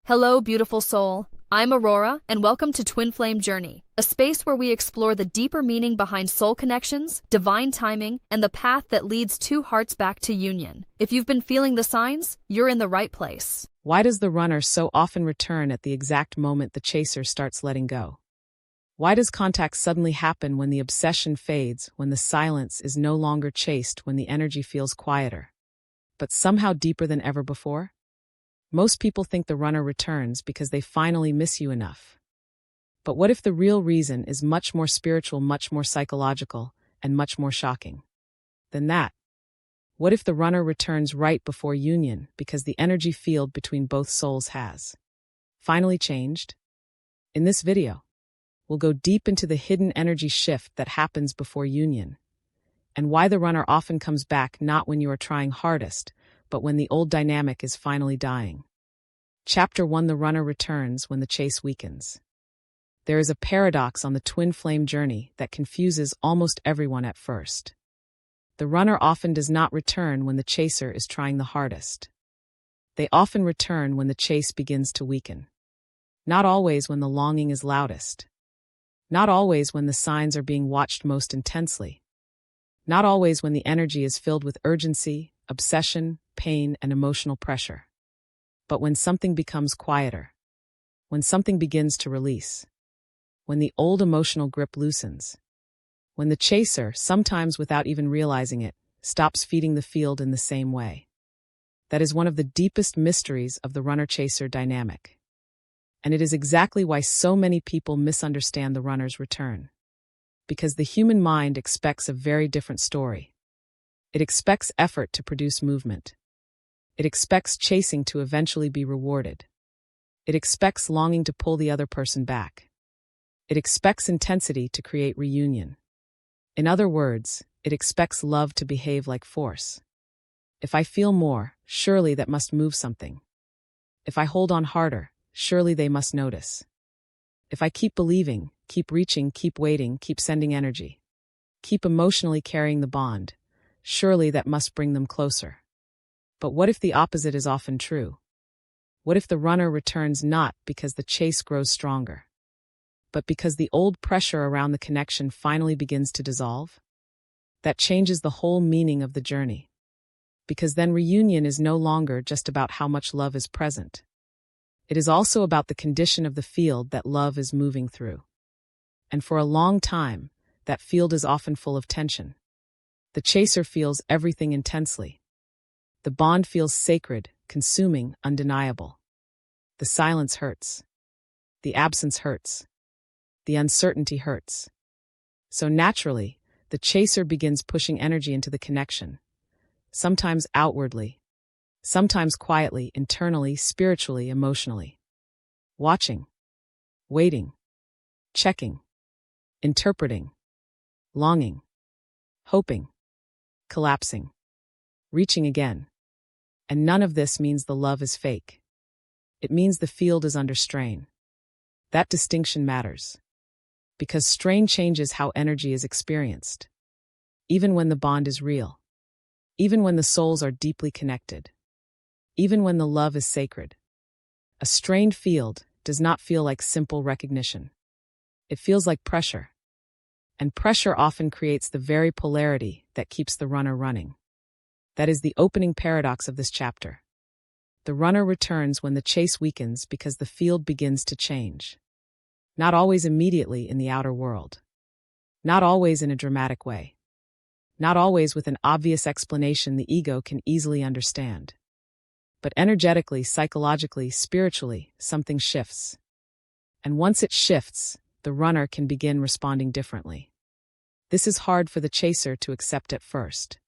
Hello, beautiful soul. I'm Aurora, and welcome to Twin Flame Journey, a space where we explore the deeper meaning behind soul connections, divine timing, and the path that leads two hearts back to union. If you've been feeling the signs, you're in the right place. Why does the runner so often return at the exact moment the chaser starts letting go? Why does contact suddenly happen when the obsession fades, when the silence is no longer chased, when the energy feels quieter, but somehow deeper than ever before? Most people think the runner returns because they finally miss you enough. But what if the real reason is much more spiritual, much more psychological, and much more shocking than that? What if the runner returns right before union because the energy field between both souls has finally changed? In this video, we'll go deep into the hidden energy shift that happens before union, and why the runner often comes back not when you are trying hardest, but when the old dynamic is finally dying. Chapter 1: The runner returns when the chase weakens. There is a paradox on the twin flame journey that confuses almost everyone at first. The runner often does not return when the chaser is trying the hardest. They often return when the chase begins to weaken. Not always when the longing is loudest. Not always when the signs are being watched most intensely. Not always when the energy is filled with urgency, obsession, pain, and emotional pressure. But when something becomes quieter. When something begins to release. When the old emotional grip loosens. When the chaser, sometimes without even realizing it, stops feeding the field in the same way. That is one of the deepest mysteries of the runner-chaser dynamic. And it is exactly why so many people misunderstand the runner's return. Because the human mind expects a very different story. It expects effort to produce movement. It expects chasing to eventually be rewarded. It expects longing to pull the other person back. It expects intensity to create reunion. In other words, it expects love to behave like force. If I feel more, surely that must move something. If I hold on harder, surely they must notice. If I keep believing, keep reaching, keep waiting, keep sending energy, keep emotionally carrying the bond, surely that must bring them closer. But what if the opposite is often true? What if the runner returns not because the chase grows stronger, but because the old pressure around the connection finally begins to dissolve? That changes the whole meaning of the journey. Because then reunion is no longer just about how much love is present. It is also about the condition of the field that love is moving through. And for a long time, that field is often full of tension. The chaser feels everything intensely. The bond feels sacred, consuming, undeniable. The silence hurts. The absence hurts. The uncertainty hurts. So naturally, the chaser begins pushing energy into the connection. Sometimes outwardly. Sometimes quietly, internally, spiritually, emotionally. Watching. Waiting. Checking. Interpreting. Longing. Hoping. Collapsing. Reaching again. And none of this means the love is fake. It means the field is under strain. That distinction matters. Because strain changes how energy is experienced. Even when the bond is real. Even when the souls are deeply connected. Even when the love is sacred. A strained field does not feel like simple recognition. It feels like pressure. And pressure often creates the very polarity that keeps the runner running. That is the opening paradox of this chapter. The runner returns when the chase weakens because the field begins to change. Not always immediately in the outer world. Not always in a dramatic way. Not always with an obvious explanation the ego can easily understand. But energetically, psychologically, spiritually, something shifts. And once it shifts, the runner can begin responding differently. This is hard for the chaser to accept at first.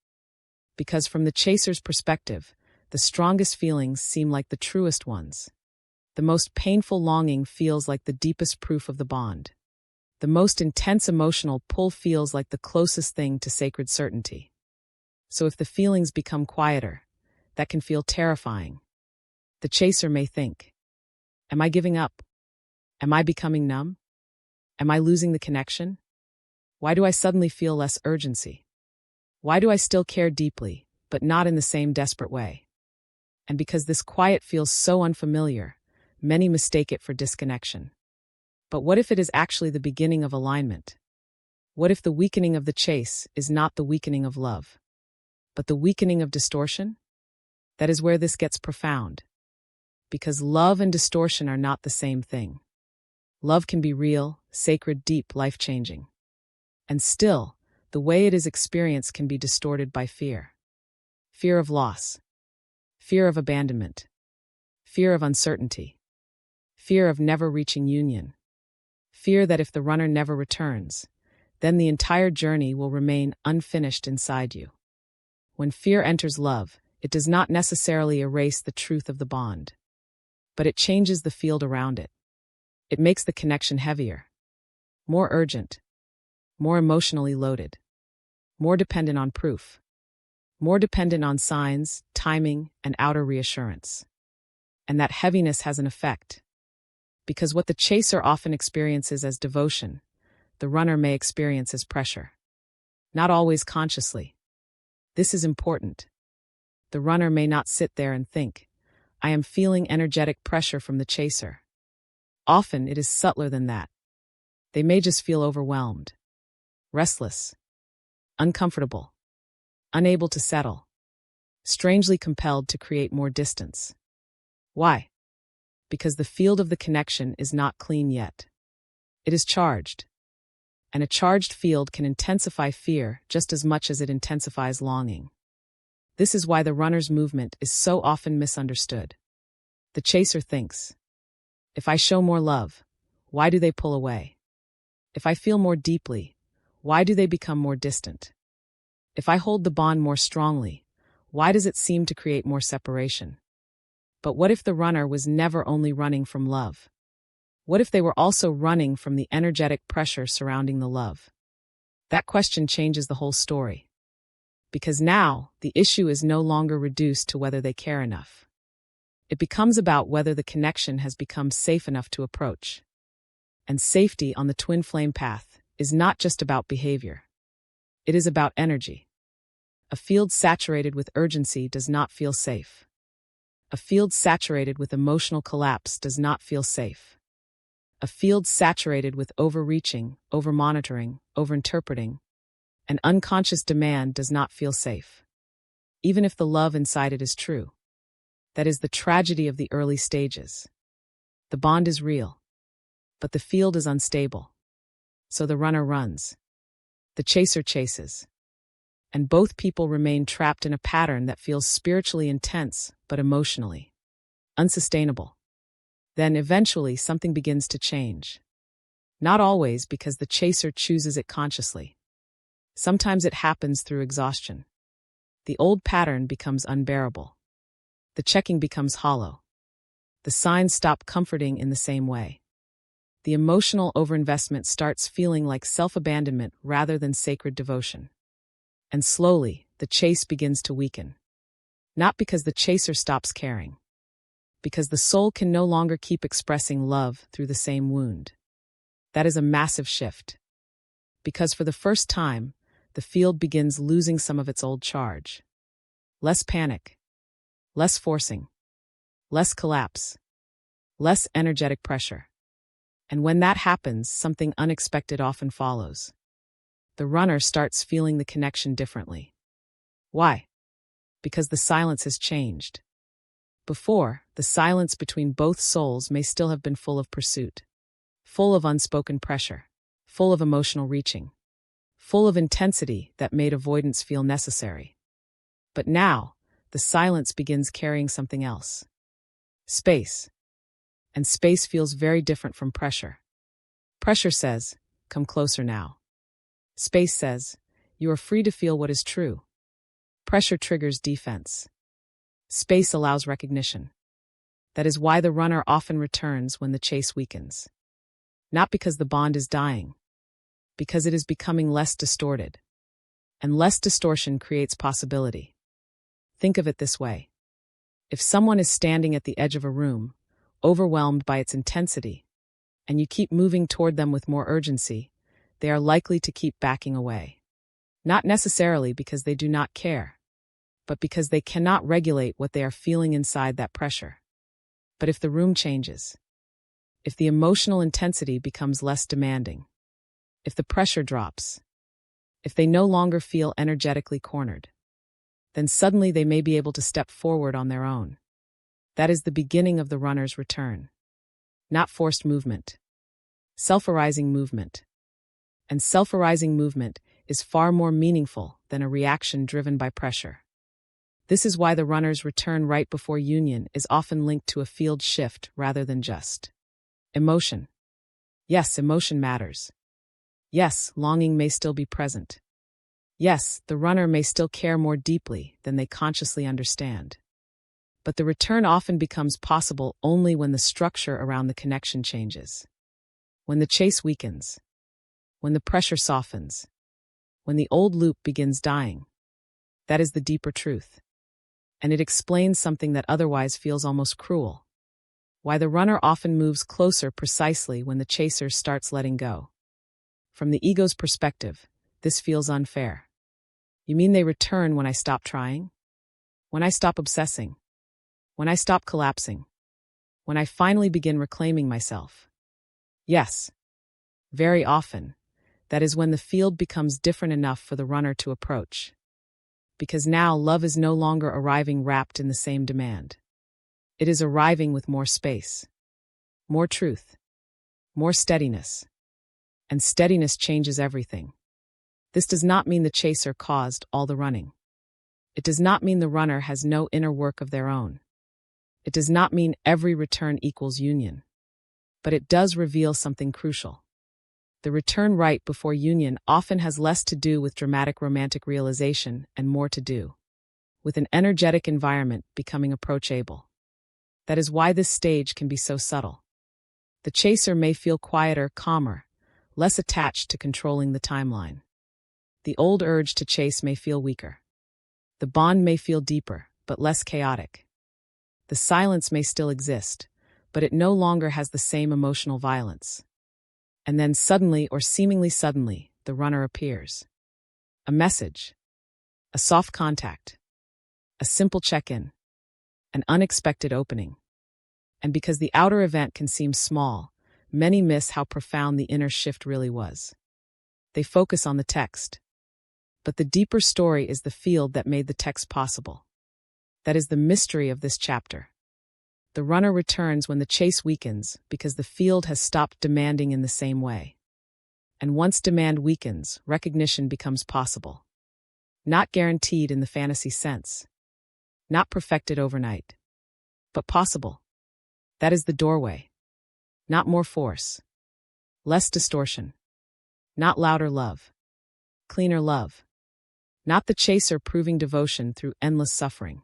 Because from the chaser's perspective, the strongest feelings seem like the truest ones. The most painful longing feels like the deepest proof of the bond. The most intense emotional pull feels like the closest thing to sacred certainty. So if the feelings become quieter, that can feel terrifying. The chaser may think, am I giving up? Am I becoming numb? Am I losing the connection? Why do I suddenly feel less urgency? Why do I still care deeply, but not in the same desperate way? And because this quiet feels so unfamiliar, many mistake it for disconnection. But what if it is actually the beginning of alignment? What if the weakening of the chase is not the weakening of love, but the weakening of distortion? That is where this gets profound. Because love and distortion are not the same thing. Love can be real, sacred, deep, life-changing. And still, the way it is experienced can be distorted by fear. Fear of loss. Fear of abandonment. Fear of uncertainty. Fear of never reaching union. Fear that if the runner never returns, then the entire journey will remain unfinished inside you. When fear enters love, it does not necessarily erase the truth of the bond, but it changes the field around it. It makes the connection heavier, more urgent, more emotionally loaded, more dependent on proof, more dependent on signs, timing, and outer reassurance. And that heaviness has an effect. Because what the chaser often experiences as devotion, the runner may experience as pressure. Not always consciously. This is important. The runner may not sit there and think, I am feeling energetic pressure from the chaser. Often it is subtler than that. They may just feel overwhelmed, restless, uncomfortable, unable to settle, strangely compelled to create more distance. Why? Because the field of the connection is not clean yet. It is charged. And a charged field can intensify fear just as much as it intensifies longing. This is why the runner's movement is so often misunderstood. The chaser thinks, if I show more love, why do they pull away? If I feel more deeply, why do they become more distant? If I hold the bond more strongly, why does it seem to create more separation? But what if the runner was never only running from love? What if they were also running from the energetic pressure surrounding the love? That question changes the whole story. Because now, the issue is no longer reduced to whether they care enough. It becomes about whether the connection has become safe enough to approach. And safety on the twin flame path is not just about behavior. It is about energy. A field saturated with urgency does not feel safe. A field saturated with emotional collapse does not feel safe. A field saturated with overreaching, over-monitoring, over-interpreting, and unconscious demand does not feel safe. Even if the love inside it is true. That is the tragedy of the early stages. The bond is real, but the field is unstable. So the runner runs. The chaser chases. And both people remain trapped in a pattern that feels spiritually intense, but emotionally unsustainable. Then eventually something begins to change. Not always because the chaser chooses it consciously. Sometimes it happens through exhaustion. The old pattern becomes unbearable. The checking becomes hollow. The signs stop comforting in the same way. The emotional overinvestment starts feeling like self-abandonment rather than sacred devotion. And slowly, the chase begins to weaken. Not because the chaser stops caring. Because the soul can no longer keep expressing love through the same wound. That is a massive shift. Because for the first time, the field begins losing some of its old charge. Less panic. Less forcing. Less collapse. Less energetic pressure. And when that happens, something unexpected often follows. The runner starts feeling the connection differently. Why? Because the silence has changed. Before, the silence between both souls may still have been full of pursuit, full of unspoken pressure, full of emotional reaching, full of intensity that made avoidance feel necessary. But now, the silence begins carrying something else. Space. And space feels very different from pressure. Pressure says, come closer now. Space says, you are free to feel what is true. Pressure triggers defense. Space allows recognition. That is why the runner often returns when the chase weakens. Not because the bond is dying, because it is becoming less distorted. And less distortion creates possibility. Think of it this way. If someone is standing at the edge of a room, overwhelmed by its intensity, and you keep moving toward them with more urgency, they are likely to keep backing away. Not necessarily because they do not care, but because they cannot regulate what they are feeling inside that pressure. But if the room changes, if the emotional intensity becomes less demanding, if the pressure drops, if they no longer feel energetically cornered, then suddenly they may be able to step forward on their own. That is the beginning of the runner's return. Not forced movement. Self-arising movement. And self-arising movement is far more meaningful than a reaction driven by pressure. This is why the runner's return right before union is often linked to a field shift rather than just emotion. Yes, emotion matters. Yes, longing may still be present. Yes, the runner may still care more deeply than they consciously understand. But the return often becomes possible only when the structure around the connection changes. When the chase weakens. When the pressure softens. When the old loop begins dying. That is the deeper truth. And it explains something that otherwise feels almost cruel. Why the runner often moves closer precisely when the chaser starts letting go. From the ego's perspective, this feels unfair. You mean they return when I stop trying? When I stop obsessing? When I stop collapsing? When I finally begin reclaiming myself? Yes. Very often, that is when the field becomes different enough for the runner to approach. Because now love is no longer arriving wrapped in the same demand. It is arriving with more space, more truth, more steadiness. And steadiness changes everything. This does not mean the chaser caused all the running. It does not mean the runner has no inner work of their own. It does not mean every return equals union. But it does reveal something crucial. The return right before union often has less to do with dramatic romantic realization and more to do with an energetic environment becoming approachable. That is why this stage can be so subtle. The chaser may feel quieter, calmer, less attached to controlling the timeline. The old urge to chase may feel weaker. The bond may feel deeper, but less chaotic. The silence may still exist, but it no longer has the same emotional violence. And then suddenly, or seemingly suddenly, the runner appears. A message. A soft contact. A simple check-in. An unexpected opening. And because the outer event can seem small, many miss how profound the inner shift really was. They focus on the text. But the deeper story is the field that made the text possible. That is the mystery of this chapter. The runner returns when the chase weakens because the field has stopped demanding in the same way. And once demand weakens, recognition becomes possible. Not guaranteed in the fantasy sense. Not perfected overnight. But possible. That is the doorway. Not more force. Less distortion. Not louder love. Cleaner love. Not the chaser proving devotion through endless suffering.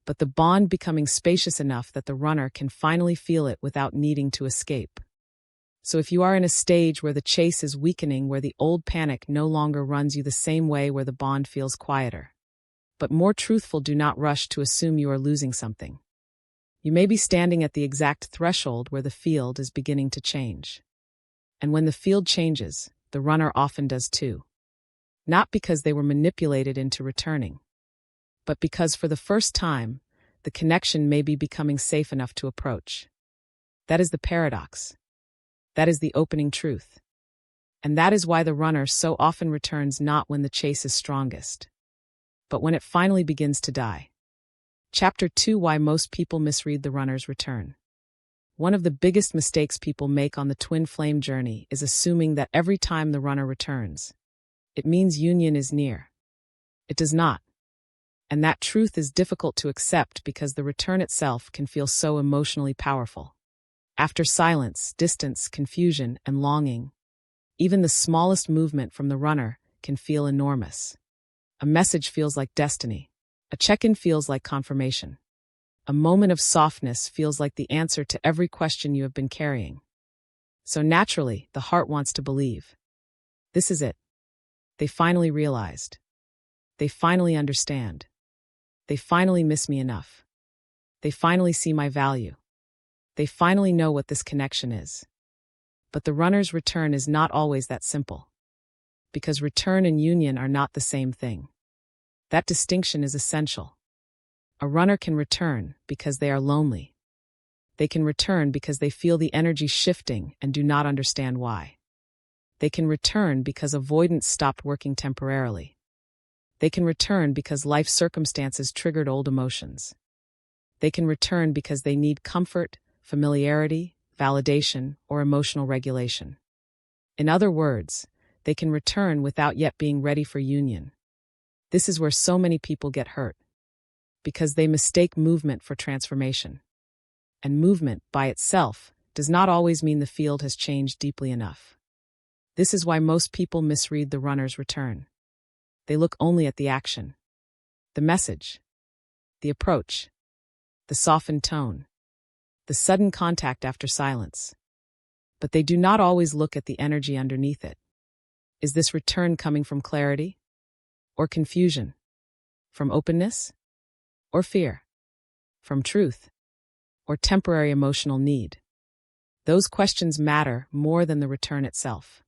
But the bond becoming spacious enough that the runner can finally feel it without needing to escape. So if you are in a stage where the chase is weakening, where the old panic no longer runs you the same way, where the bond feels quieter, but more truthful, do not rush to assume you are losing something. You may be standing at the exact threshold where the field is beginning to change. And when the field changes, the runner often does too. Not because they were manipulated into returning, but because for the first time, the connection may be becoming safe enough to approach. That is the paradox. That is the opening truth. And that is why the runner so often returns not when the chase is strongest, but when it finally begins to die. Chapter 2: Why most people misread the runner's return. One of the biggest mistakes people make on the twin flame journey is assuming that every time the runner returns, it means union is near. It does not. And that truth is difficult to accept because the return itself can feel so emotionally powerful. After silence, distance, confusion, and longing, even the smallest movement from the runner can feel enormous. A message feels like destiny. A check-in feels like confirmation. A moment of softness feels like the answer to every question you have been carrying. So naturally, the heart wants to believe. This is it. They finally realized. They finally understand. They finally miss me enough. They finally see my value. They finally know what this connection is. But the runner's return is not always that simple. Because return and union are not the same thing. That distinction is essential. A runner can return because they are lonely. They can return because they feel the energy shifting and do not understand why. They can return because avoidance stopped working temporarily. They can return because life circumstances triggered old emotions. They can return because they need comfort, familiarity, validation, or emotional regulation. In other words, they can return without yet being ready for union. This is where so many people get hurt, because they mistake movement for transformation. And movement, by itself, does not always mean the field has changed deeply enough. This is why most people misread the runner's return. They look only at the action, the message, the approach, the softened tone, the sudden contact after silence. But they do not always look at the energy underneath it. Is this return coming from clarity? Or confusion? From openness? Or fear? From truth? Or temporary emotional need? Those questions matter more than the return itself.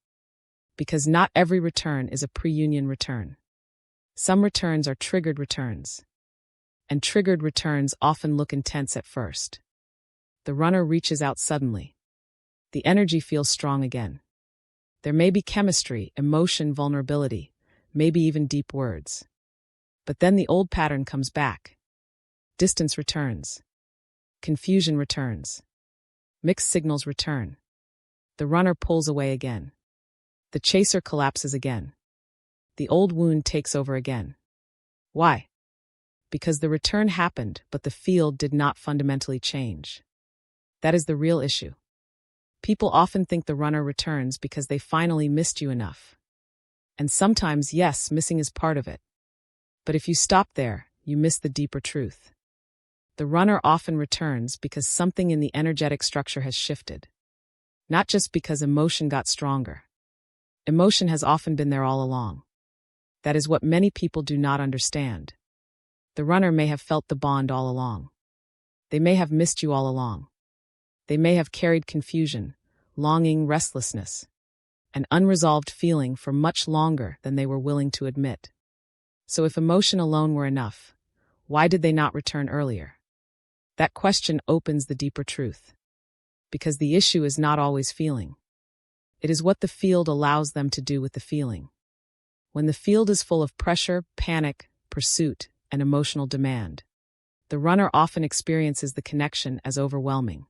Because not every return is a pre-union return. Some returns are triggered returns. And triggered returns often look intense at first. The runner reaches out suddenly. The energy feels strong again. There may be chemistry, emotion, vulnerability, maybe even deep words. But then the old pattern comes back. Distance returns. Confusion returns. Mixed signals return. The runner pulls away again. The chaser collapses again. The old wound takes over again. Why? Because the return happened, but the field did not fundamentally change. That is the real issue. People often think the runner returns because they finally missed you enough. And sometimes, yes, missing is part of it. But if you stop there, you miss the deeper truth. The runner often returns because something in the energetic structure has shifted. Not just because emotion got stronger. Emotion has often been there all along. That is what many people do not understand. The runner may have felt the bond all along. They may have missed you all along. They may have carried confusion, longing, restlessness, an unresolved feeling for much longer than they were willing to admit. So if emotion alone were enough, why did they not return earlier? That question opens the deeper truth. Because the issue is not always feeling. It is what the field allows them to do with the feeling. When the field is full of pressure, panic, pursuit, and emotional demand, the runner often experiences the connection as overwhelming.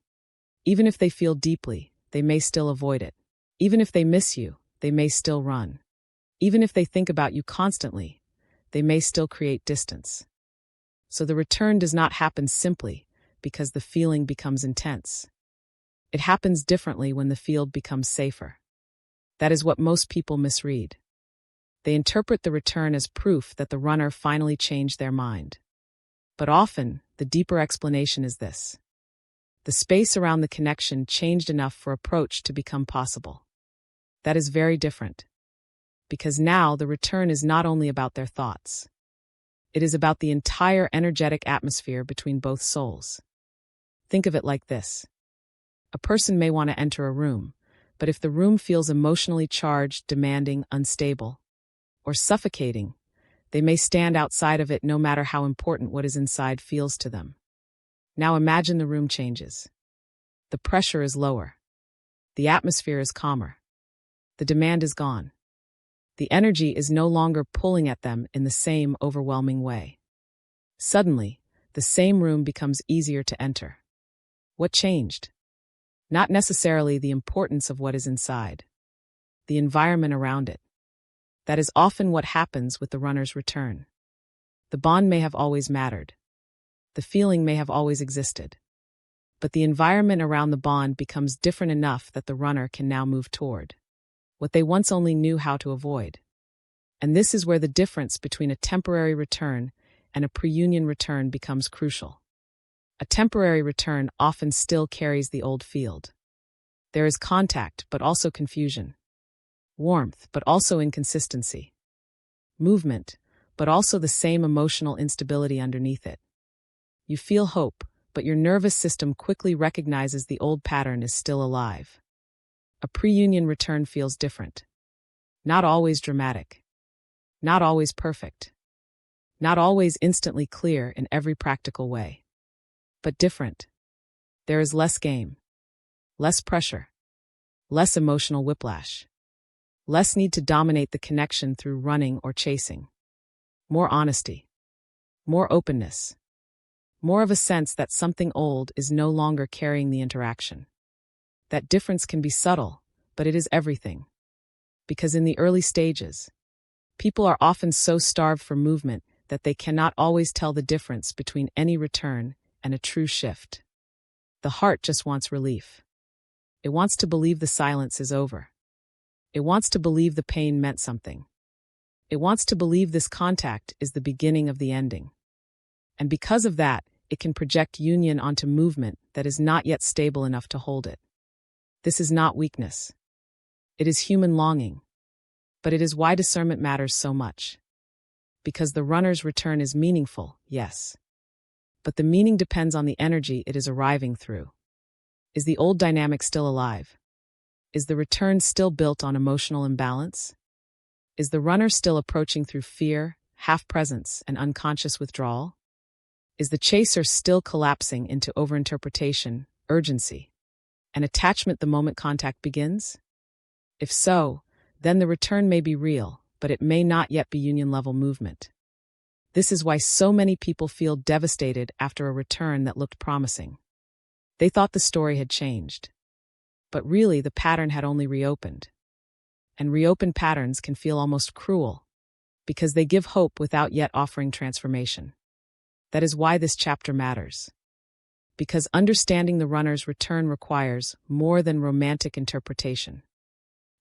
Even if they feel deeply, they may still avoid it. Even if they miss you, they may still run. Even if they think about you constantly, they may still create distance. So the return does not happen simply because the feeling becomes intense. It happens differently when the field becomes safer. That is what most people misread. They interpret the return as proof that the runner finally changed their mind. But often, the deeper explanation is this. The space around the connection changed enough for approach to become possible. That is very different. Because now the return is not only about their thoughts. It is about the entire energetic atmosphere between both souls. Think of it like this. A person may want to enter a room, but if the room feels emotionally charged, demanding, unstable, or suffocating, they may stand outside of it no matter how important what is inside feels to them. Now imagine the room changes. The pressure is lower. The atmosphere is calmer. The demand is gone. The energy is no longer pulling at them in the same overwhelming way. Suddenly, the same room becomes easier to enter. What changed? Not necessarily the importance of what is inside. The environment around it. That is often what happens with the runner's return. The bond may have always mattered. The feeling may have always existed. But the environment around the bond becomes different enough that the runner can now move toward what they once only knew how to avoid. And this is where the difference between a temporary return and a pre-union return becomes crucial. A temporary return often still carries the old field. There is contact, but also confusion. Warmth, but also inconsistency. Movement, but also the same emotional instability underneath it. You feel hope, but your nervous system quickly recognizes the old pattern is still alive. A pre-union return feels different. Not always dramatic. Not always perfect. Not always instantly clear in every practical way. But different. There is less game, less pressure, less emotional whiplash, less need to dominate the connection through running or chasing. More honesty, more openness, more of a sense that something old is no longer carrying the interaction. That difference can be subtle, but it is everything. Because in the early stages, people are often so starved for movement that they cannot always tell the difference between any return and a true shift. The heart just wants relief. It wants to believe the silence is over. It wants to believe the pain meant something. It wants to believe this contact is the beginning of the ending. And because of that, it can project union onto movement that is not yet stable enough to hold it. This is not weakness. It is human longing. But it is why discernment matters so much. Because the runner's return is meaningful, yes. But the meaning depends on the energy it is arriving through. Is the old dynamic still alive? Is the return still built on emotional imbalance? Is the runner still approaching through fear, half-presence, and unconscious withdrawal? Is the chaser still collapsing into overinterpretation, urgency, and attachment the moment contact begins? If so, then the return may be real, but it may not yet be union-level movement. This is why so many people feel devastated after a return that looked promising. They thought the story had changed. But really, the pattern had only reopened. And reopened patterns can feel almost cruel, because they give hope without yet offering transformation. That is why this chapter matters. Because understanding the runner's return requires more than romantic interpretation.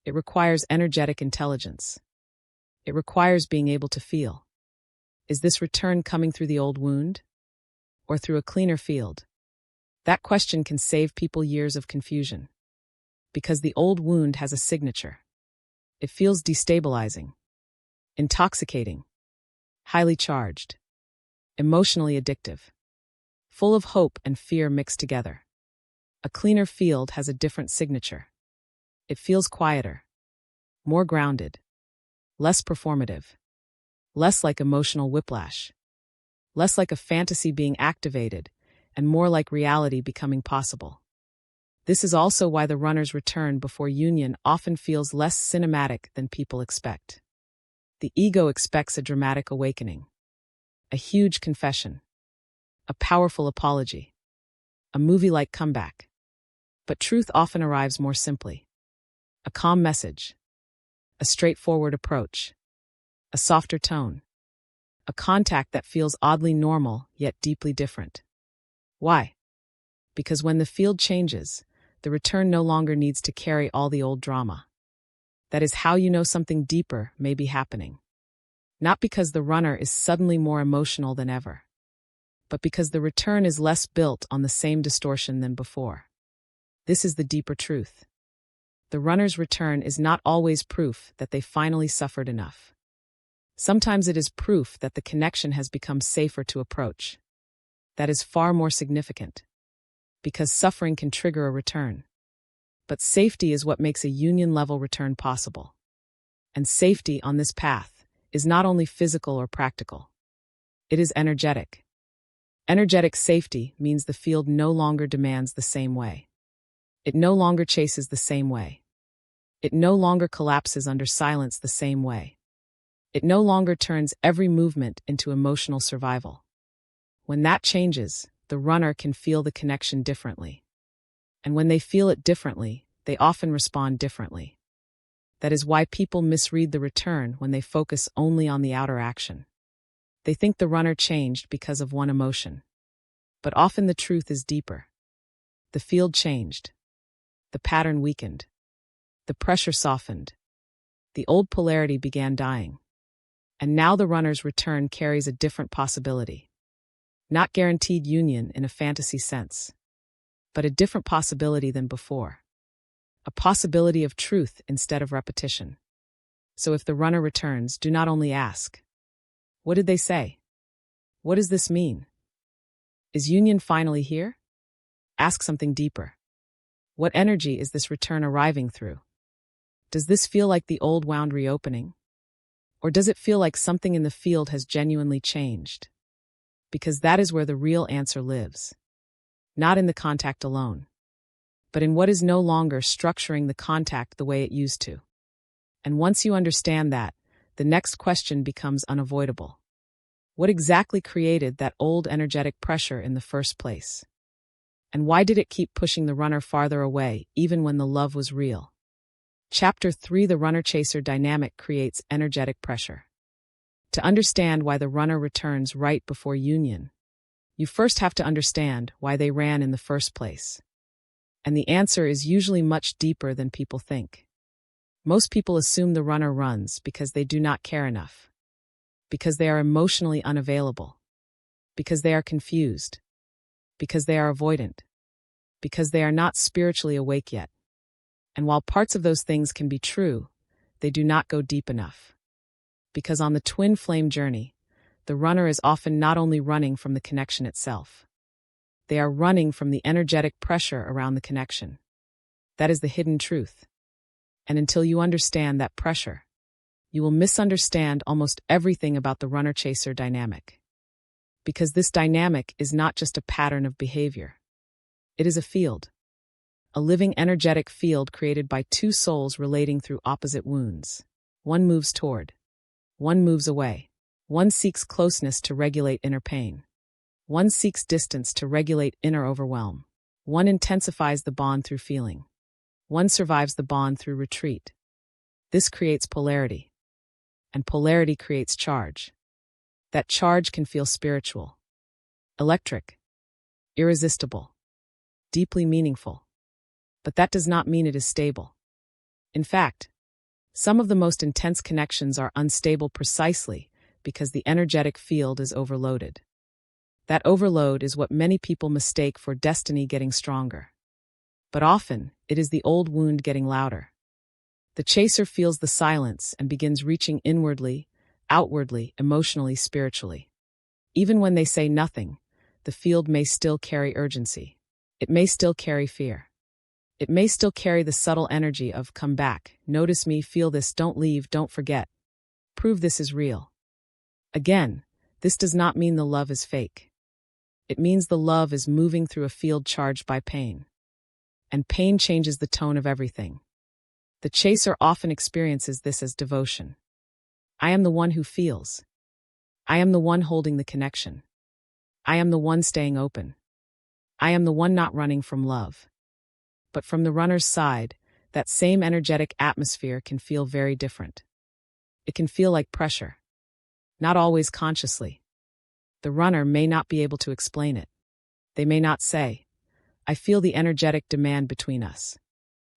It requires energetic intelligence. It requires being able to feel. Is this return coming through the old wound? Or through a cleaner field? That question can save people years of confusion. Because the old wound has a signature. It feels destabilizing, intoxicating, highly charged, emotionally addictive, full of hope and fear mixed together. A cleaner field has a different signature. It feels quieter, more grounded, less performative, less like emotional whiplash, less like a fantasy being activated, and more like reality becoming possible. This is also why the runner's return before union often feels less cinematic than people expect. The ego expects a dramatic awakening, a huge confession, a powerful apology, a movie-like comeback. But truth often arrives more simply. A calm message, a straightforward approach, a softer tone, a contact that feels oddly normal yet deeply different. Why? Because when the field changes, the return no longer needs to carry all the old drama. That is how you know something deeper may be happening. Not because the runner is suddenly more emotional than ever, but because the return is less built on the same distortion than before. This is the deeper truth. The runner's return is not always proof that they finally suffered enough. Sometimes it is proof that the connection has become safer to approach. That is far more significant. Because suffering can trigger a return. But safety is what makes a union-level return possible. And safety on this path is not only physical or practical. It is energetic. Energetic safety means the field no longer demands the same way. It no longer chases the same way. It no longer collapses under silence the same way. It no longer turns every movement into emotional survival. When that changes, the runner can feel the connection differently. And when they feel it differently, they often respond differently. That is why people misread the return when they focus only on the outer action. They think the runner changed because of one emotion. But often the truth is deeper. The field changed. The pattern weakened. The pressure softened. The old polarity began dying. And now the runner's return carries a different possibility. Not guaranteed union in a fantasy sense, but a different possibility than before. A possibility of truth instead of repetition. So if the runner returns, do not only ask, what did they say? What does this mean? Is union finally here? Ask something deeper. What energy is this return arriving through? Does this feel like the old wound reopening? Or does it feel like something in the field has genuinely changed? Because that is where the real answer lives. not in the contact alone, but in what is no longer structuring the contact the way it used to. And once you understand that, the next question becomes unavoidable. What exactly created that old energetic pressure in the first place? And why did it keep pushing the runner farther away, even when the love was real? Chapter 3: The Runner-Chaser Dynamic Creates Energetic Pressure. To understand why the runner returns right before union, you first have to understand why they ran in the first place. And the answer is usually much deeper than people think. Most people assume the runner runs because they do not care enough, because they are emotionally unavailable, because they are confused, because they are avoidant, because they are not spiritually awake yet. And while parts of those things can be true, they do not go deep enough. Because on the twin flame journey, the runner is often not only running from the connection itself, they are running from the energetic pressure around the connection. That is the hidden truth. And until you understand that pressure, you will misunderstand almost everything about the runner-chaser dynamic. Because this dynamic is not just a pattern of behavior. It is a field. A living energetic field created by two souls relating through opposite wounds. One moves toward. One moves away. One seeks closeness to regulate inner pain. One seeks distance to regulate inner overwhelm. One intensifies the bond through feeling. One survives the bond through retreat. This creates polarity. And polarity creates charge. That charge can feel spiritual, electric, irresistible, deeply meaningful. But that does not mean it is stable. In fact, some of the most intense connections are unstable precisely because the energetic field is overloaded. That overload is what many people mistake for destiny getting stronger. But often, it is the old wound getting louder. The chaser feels the silence and begins reaching inwardly, outwardly, emotionally, spiritually. Even when they say nothing, the field may still carry urgency. It may still carry fear. It may still carry the subtle energy of come back, notice me, feel this, don't leave, don't forget. Prove this is real. Again, this does not mean the love is fake. It means the love is moving through a field charged by pain. And pain changes the tone of everything. The chaser often experiences this as devotion. I am the one who feels. I am the one holding the connection. I am the one staying open. I am the one not running from love. But from the runner's side, that same energetic atmosphere can feel very different. It can feel like pressure. Not always consciously. The runner may not be able to explain it. They may not say, I feel the energetic demand between us.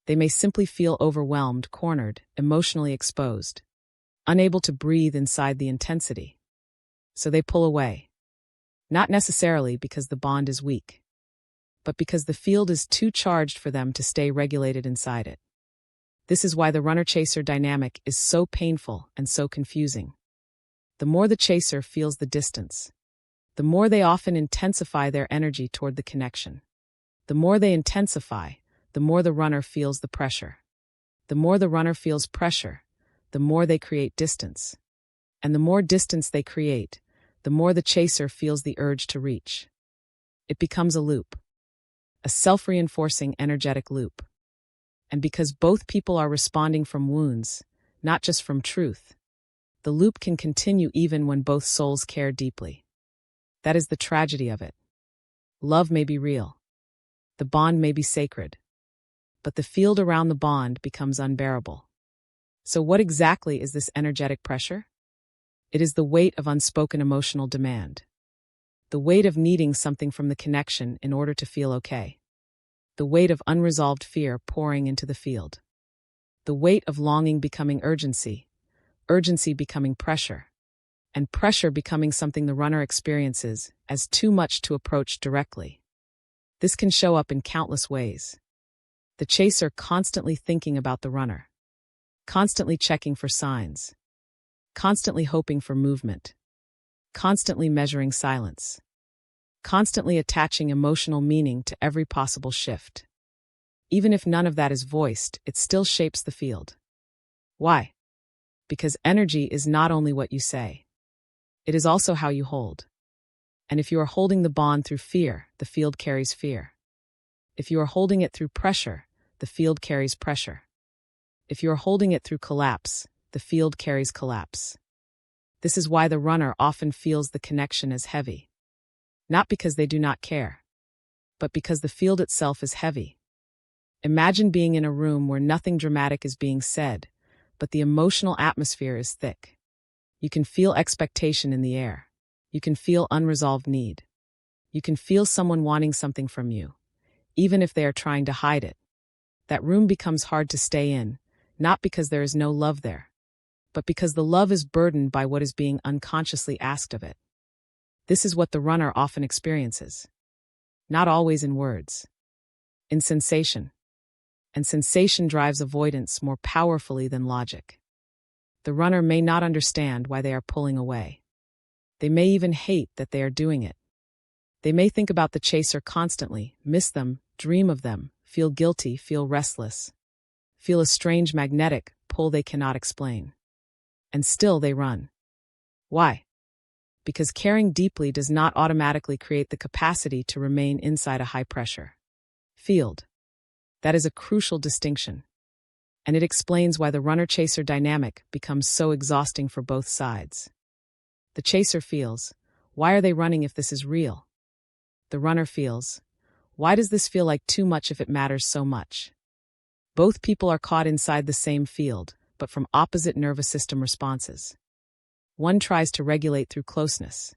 They may simply feel overwhelmed, cornered, emotionally exposed, unable to breathe inside the intensity. So they pull away. Not necessarily because the bond is weak, but because the field is too charged for them to stay regulated inside it. This is why the runner-chaser dynamic is so painful and so confusing. The more the chaser feels the distance, the more they often intensify their energy toward the connection. The more they intensify, the more the runner feels the pressure. The more the runner feels pressure, the more they create distance. And the more distance they create, the more the chaser feels the urge to reach. It becomes a loop. A self-reinforcing energetic loop. And because both people are responding from wounds, not just from truth, the loop can continue even when both souls care deeply. That is the tragedy of it. Love may be real. The bond may be sacred. But the field around the bond becomes unbearable. So what exactly is this energetic pressure? It is the weight of unspoken emotional demand. The weight of needing something from the connection in order to feel okay. The weight of unresolved fear pouring into the field. The weight of longing becoming urgency, urgency becoming pressure, and pressure becoming something the runner experiences as too much to approach directly. This can show up in countless ways. The chaser constantly thinking about the runner, constantly checking for signs, constantly hoping for movement, constantly measuring silence, constantly attaching emotional meaning to every possible shift. Even if none of that is voiced, it still shapes the field. Why? Because energy is not only what you say. It is also how you hold. And if you are holding the bond through fear, the field carries fear. If you are holding it through pressure, the field carries pressure. If you are holding it through collapse, the field carries collapse. This is why the runner often feels the connection as heavy. Not because they do not care, but because the field itself is heavy. Imagine being in a room where nothing dramatic is being said, but the emotional atmosphere is thick. You can feel expectation in the air. You can feel unresolved need. You can feel someone wanting something from you, even if they are trying to hide it. That room becomes hard to stay in, not because there is no love there, but because the love is burdened by what is being unconsciously asked of it. This is what the runner often experiences. Not always in words. In sensation. And sensation drives avoidance more powerfully than logic. The runner may not understand why they are pulling away. They may even hate that they are doing it. They may think about the chaser constantly, miss them, dream of them, feel guilty, feel restless, feel a strange magnetic pull they cannot explain. And still they run. Why? Because caring deeply does not automatically create the capacity to remain inside a high-pressure field. That is a crucial distinction. And it explains why the runner-chaser dynamic becomes so exhausting for both sides. The chaser feels, why are they running if this is real? The runner feels, why does this feel like too much if it matters so much? Both people are caught inside the same field, but from opposite nervous system responses. One tries to regulate through closeness.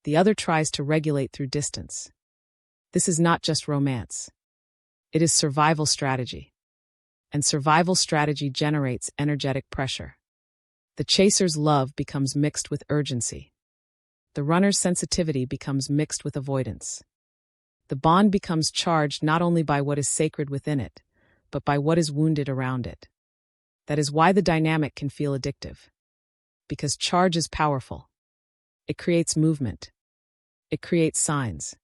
The other tries to regulate through distance. This is not just romance. It is survival strategy. And survival strategy generates energetic pressure. The chaser's love becomes mixed with urgency. The runner's sensitivity becomes mixed with avoidance. The bond becomes charged not only by what is sacred within it, but by what is wounded around it. That is why the dynamic can feel addictive. Because charge is powerful. It creates movement. It creates signs.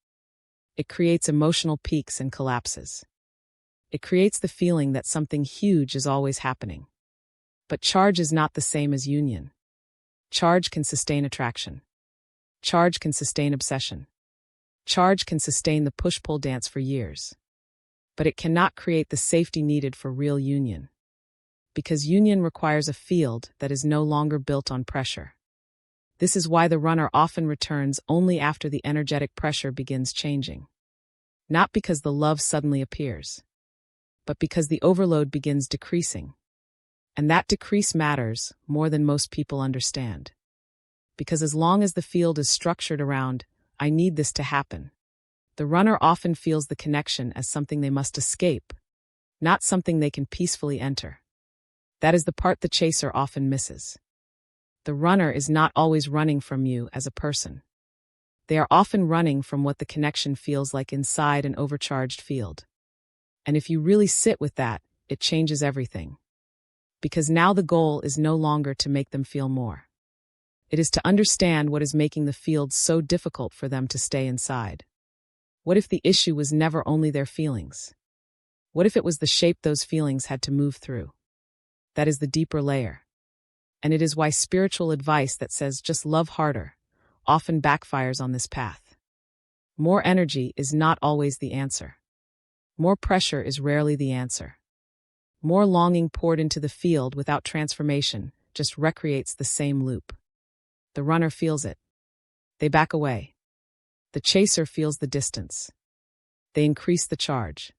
It creates emotional peaks and collapses. It creates the feeling that something huge is always happening. But charge is not the same as union. Charge can sustain attraction. Charge can sustain obsession. Charge can sustain the push-pull dance for years. But it cannot create the safety needed for real union. Because union requires a field that is no longer built on pressure. This is why the runner often returns only after the energetic pressure begins changing. Not because the love suddenly appears, but because the overload begins decreasing. And that decrease matters more than most people understand. Because as long as the field is structured around, I need this to happen, the runner often feels the connection as something they must escape, not something they can peacefully enter. That is the part the chaser often misses. The runner is not always running from you as a person. They are often running from what the connection feels like inside an overcharged field. And if you really sit with that, it changes everything. Because now the goal is no longer to make them feel more. It is to understand what is making the field so difficult for them to stay inside. What if the issue was never only their feelings? What if it was the shape those feelings had to move through? That is the deeper layer. And it is why spiritual advice that says just love harder often backfires on this path. More energy is not always the answer. More pressure is rarely the answer. More longing poured into the field without transformation just recreates the same loop. The runner feels it. They back away. The chaser feels the distance. They increase the charge.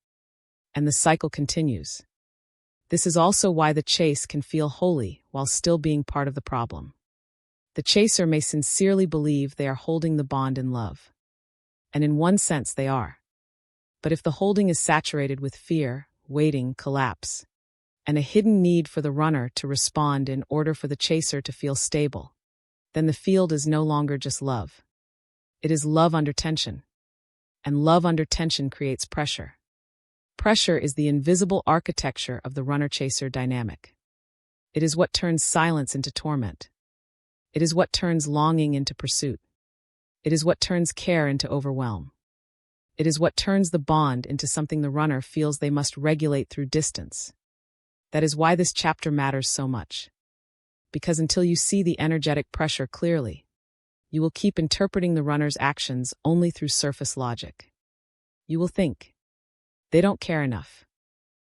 And the cycle continues. This is also why the chase can feel holy while still being part of the problem. The chaser may sincerely believe they are holding the bond in love. And in one sense they are. But if the holding is saturated with fear, waiting, collapse, and a hidden need for the runner to respond in order for the chaser to feel stable, then the field is no longer just love. It is love under tension. And love under tension creates pressure. Pressure is the invisible architecture of the runner-chaser dynamic. It is what turns silence into torment. It is what turns longing into pursuit. It is what turns care into overwhelm. It is what turns the bond into something the runner feels they must regulate through distance. That is why this chapter matters so much. Because until you see the energetic pressure clearly, You will keep interpreting the runner's actions only through surface logic. You will think, they don't care enough.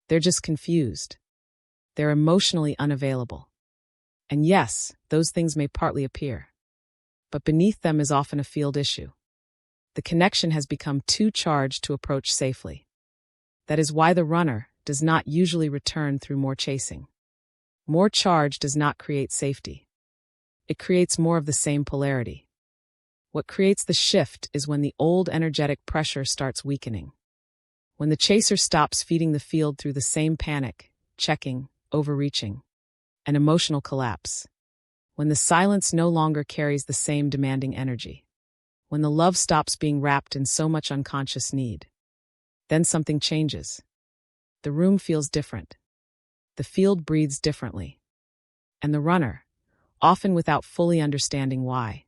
They're just confused. They're emotionally unavailable. And yes, those things may partly appear. But beneath them is often a field issue. The connection has become too charged to approach safely. That is why the runner does not usually return through more chasing. More charge does not create safety. It creates more of the same polarity. What creates the shift is when the old energetic pressure starts weakening. When the chaser stops feeding the field through the same panic, checking, overreaching, and emotional collapse. When the silence no longer carries the same demanding energy. When the love stops being wrapped in so much unconscious need. Then something changes. The room feels different. The field breathes differently. And the runner, often without fully understanding why,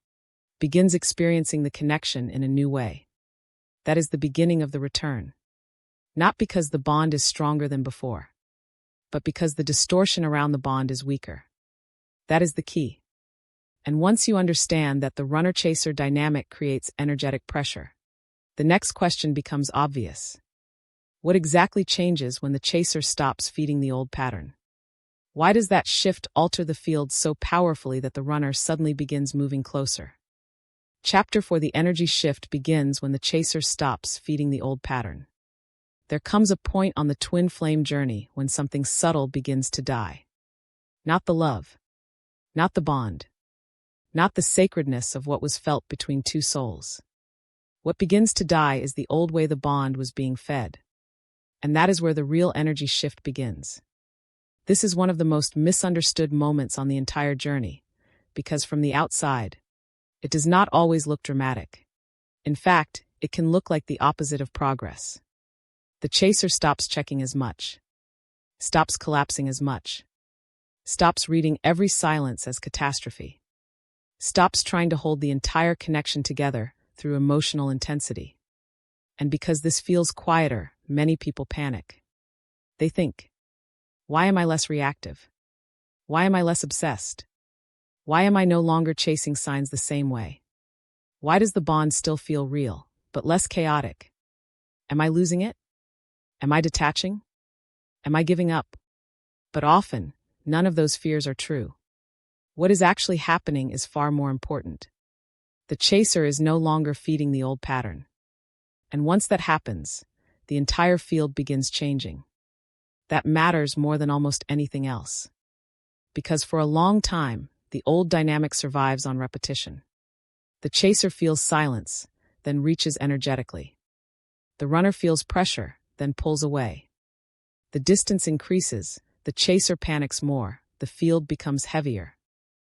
begins experiencing the connection in a new way. That is the beginning of the return. Not because the bond is stronger than before, but because the distortion around the bond is weaker. That is the key. And once you understand that the runner-chaser dynamic creates energetic pressure, the next question becomes obvious. What exactly changes when the chaser stops feeding the old pattern? Why does that shift alter the field so powerfully that the runner suddenly begins moving closer? Chapter 4: The energy shift begins when the chaser stops feeding the old pattern. There comes a point on the twin flame journey when something subtle begins to die. Not the love, not the bond, not the sacredness of what was felt between two souls. What begins to die is the old way the bond was being fed. And that is where the real energy shift begins. This is one of the most misunderstood moments on the entire journey, because from the outside, it does not always look dramatic. In fact, it can look like the opposite of progress. The chaser stops checking as much, stops collapsing as much, stops reading every silence as catastrophe, stops trying to hold the entire connection together through emotional intensity. And because this feels quieter, many people panic. They think, why am I less reactive? Why am I less obsessed? Why am I no longer chasing signs the same way? Why does the bond still feel real, but less chaotic? Am I losing it? Am I detaching? Am I giving up? But often, none of those fears are true. What is actually happening is far more important. The chaser is no longer feeding the old pattern. And once that happens, the entire field begins changing. That matters more than almost anything else. Because for a long time, the old dynamic survives on repetition. The chaser feels silence, then reaches energetically. The runner feels pressure, then pulls away. The distance increases, the chaser panics more, the field becomes heavier.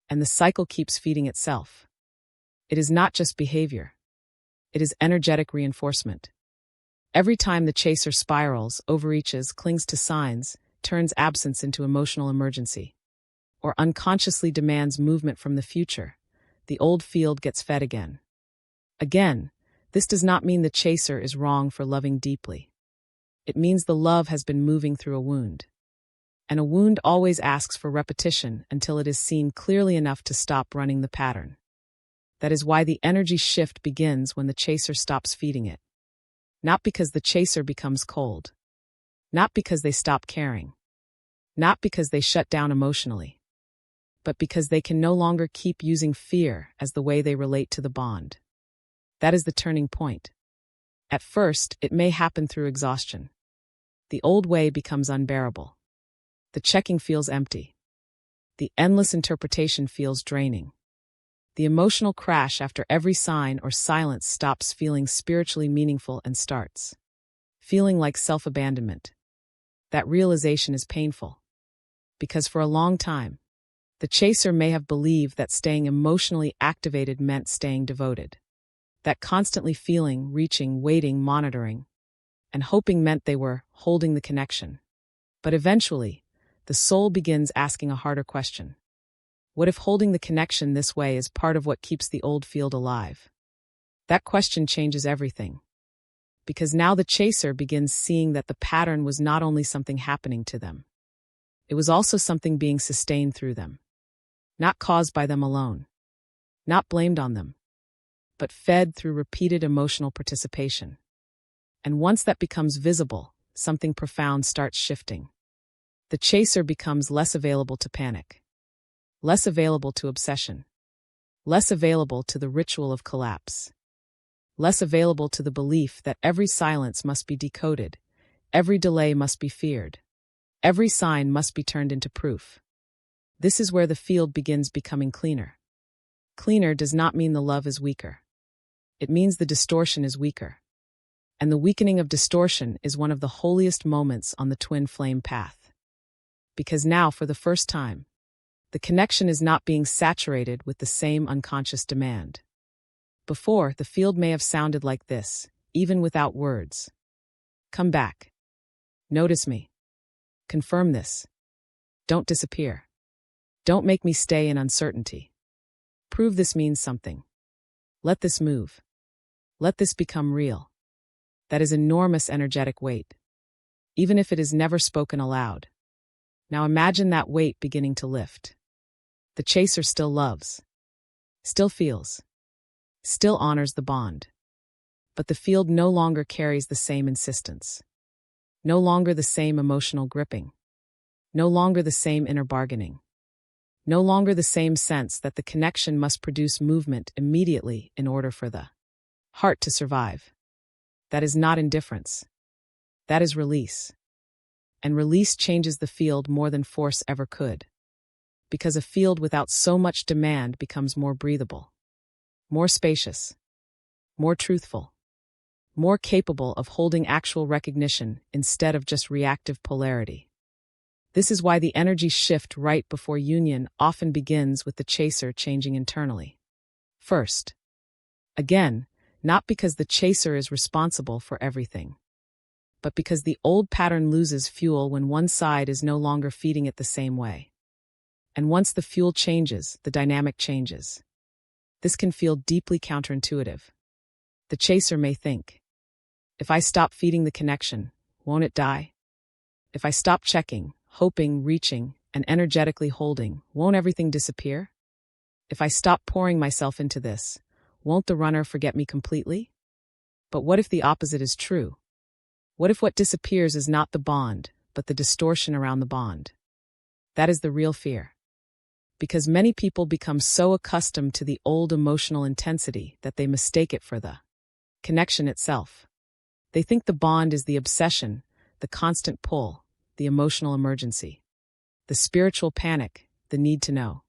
And the cycle keeps feeding itself. It is not just behavior. It is energetic reinforcement. Every time the chaser spirals, overreaches, clings to signs, turns absence into emotional emergency, or unconsciously demands movement from the future, the old field gets fed again. Again, this does not mean the chaser is wrong for loving deeply. It means the love has been moving through a wound. And a wound always asks for repetition until it is seen clearly enough to stop running the pattern. That is why the energy shift begins when the chaser stops feeding it. Not because the chaser becomes cold. Not because they stop caring. Not because they shut down emotionally. But because they can no longer keep using fear as the way they relate to the bond. That is the turning point. At first, it may happen through exhaustion. The old way becomes unbearable. The checking feels empty. The endless interpretation feels draining. The emotional crash after every sign or silence stops feeling spiritually meaningful and starts feeling like self-abandonment. That realization is painful. Because for a long time, the chaser may have believed that staying emotionally activated meant staying devoted. That constantly feeling, reaching, waiting, monitoring, and hoping meant they were holding the connection. But eventually, the soul begins asking a harder question. What if holding the connection this way is part of what keeps the old field alive? That question changes everything. Because now the chaser begins seeing that the pattern was not only something happening to them. It was also something being sustained through them. Not caused by them alone. Not blamed on them. but fed through repeated emotional participation. And once that becomes visible, something profound starts shifting. The chaser becomes less available to panic, less available to obsession, less available to the ritual of collapse, less available to the belief that every silence must be decoded, every delay must be feared, every sign must be turned into proof. This is where the field begins becoming cleaner. Cleaner does not mean the love is weaker. It means the distortion is weaker. And the weakening of distortion is one of the holiest moments on the twin flame path. Because now, for the first time, the connection is not being saturated with the same unconscious demand. Before, the field may have sounded like this, even without words. Come back. Notice me. Confirm this. Don't disappear. Don't make me stay in uncertainty. Prove this means something. Let this move. Let this become real. That is enormous energetic weight, even if it is never spoken aloud. Now imagine that weight beginning to lift. The chaser still loves, still feels, still honors the bond. But the field no longer carries the same insistence, no longer the same emotional gripping, no longer the same inner bargaining, no longer the same sense that the connection must produce movement immediately in order for the heart to survive. That is not indifference. That is release. And release changes the field more than force ever could. Because a field without so much demand becomes more breathable, more spacious, more truthful, more capable of holding actual recognition instead of just reactive polarity. This is why the energy shift right before union often begins with the chaser changing internally. First, again, not because the chaser is responsible for everything, but because the old pattern loses fuel when one side is no longer feeding it the same way. And once the fuel changes, the dynamic changes. This can feel deeply counterintuitive. The chaser may think, if I stop feeding the connection, won't it die? If I stop checking, hoping, reaching, and energetically holding, won't everything disappear? If I stop pouring myself into this, won't the runner forget me completely? But what if the opposite is true? What if what disappears is not the bond, but the distortion around the bond? That is the real fear. Because many people become so accustomed to the old emotional intensity that they mistake it for the connection itself. They think the bond is the obsession, the constant pull, the emotional emergency, the spiritual panic, the need to know.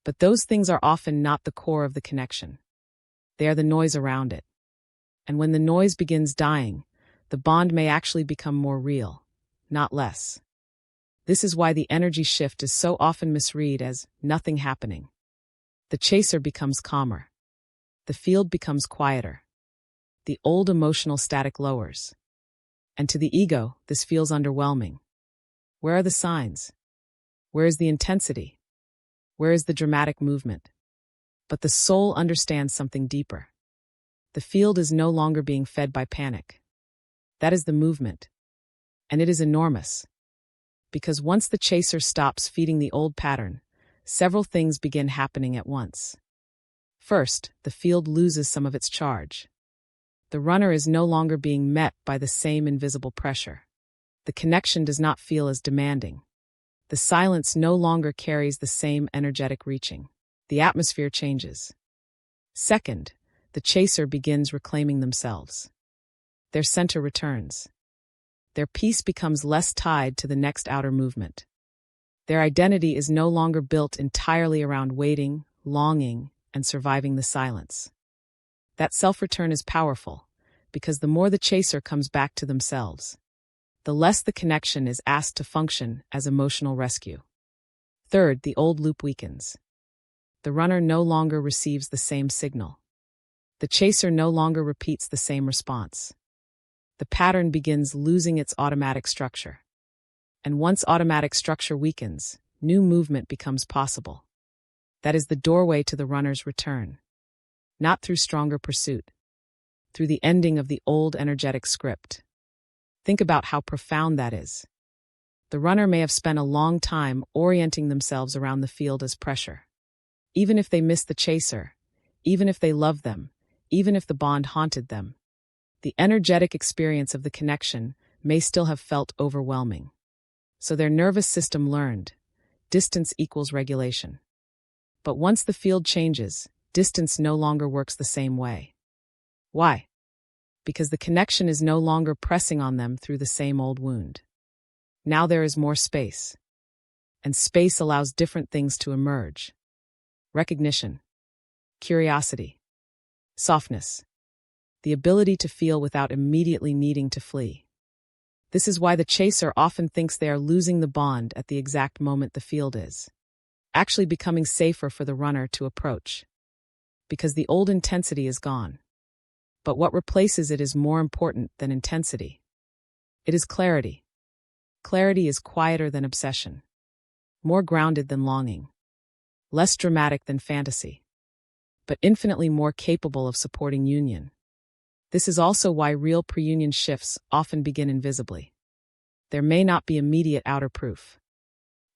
But those things are often not the core of the connection. They are the noise around it. And when the noise begins dying, the bond may actually become more real, not less. This is why the energy shift is so often misread as nothing happening. The chaser becomes calmer. The field becomes quieter. The old emotional static lowers. And to the ego, this feels underwhelming. Where are the signs? Where is the intensity? Where is the dramatic movement? But the soul understands something deeper. The field is no longer being fed by panic. That is the movement. And it is enormous. Because once the chaser stops feeding the old pattern, several things begin happening at once. First, the field loses some of its charge. The runner is no longer being met by the same invisible pressure. The connection does not feel as demanding. The silence no longer carries the same energetic reaching. The atmosphere changes. Second, the chaser begins reclaiming themselves. Their center returns. Their peace becomes less tied to the next outer movement. Their identity is no longer built entirely around waiting, longing, and surviving the silence. That self-return is powerful, because the more the chaser comes back to themselves, the less the connection is asked to function as emotional rescue. Third, the old loop weakens. The runner no longer receives the same signal. The chaser no longer repeats the same response. The pattern begins losing its automatic structure. And once automatic structure weakens, new movement becomes possible. That is the doorway to the runner's return. Not through stronger pursuit, through the ending of the old energetic script. Think about how profound that is. The runner may have spent a long time orienting themselves around the field as pressure. Even if they miss the chaser, even if they love them, even if the bond haunted them. The energetic experience of the connection may still have felt overwhelming. So their nervous system learned, distance equals regulation. But once the field changes, distance no longer works the same way. Why? Because the connection is no longer pressing on them through the same old wound. Now there is more space. And space allows different things to emerge. Recognition, curiosity, softness, the ability to feel without immediately needing to flee. This is why the chaser often thinks they are losing the bond at the exact moment the field is actually becoming safer for the runner to approach. Because the old intensity is gone. But what replaces it is more important than intensity. It is clarity. Clarity is quieter than obsession, more grounded than longing, less dramatic than fantasy, but infinitely more capable of supporting union. This is also why real pre-union shifts often begin invisibly. There may not be immediate outer proof.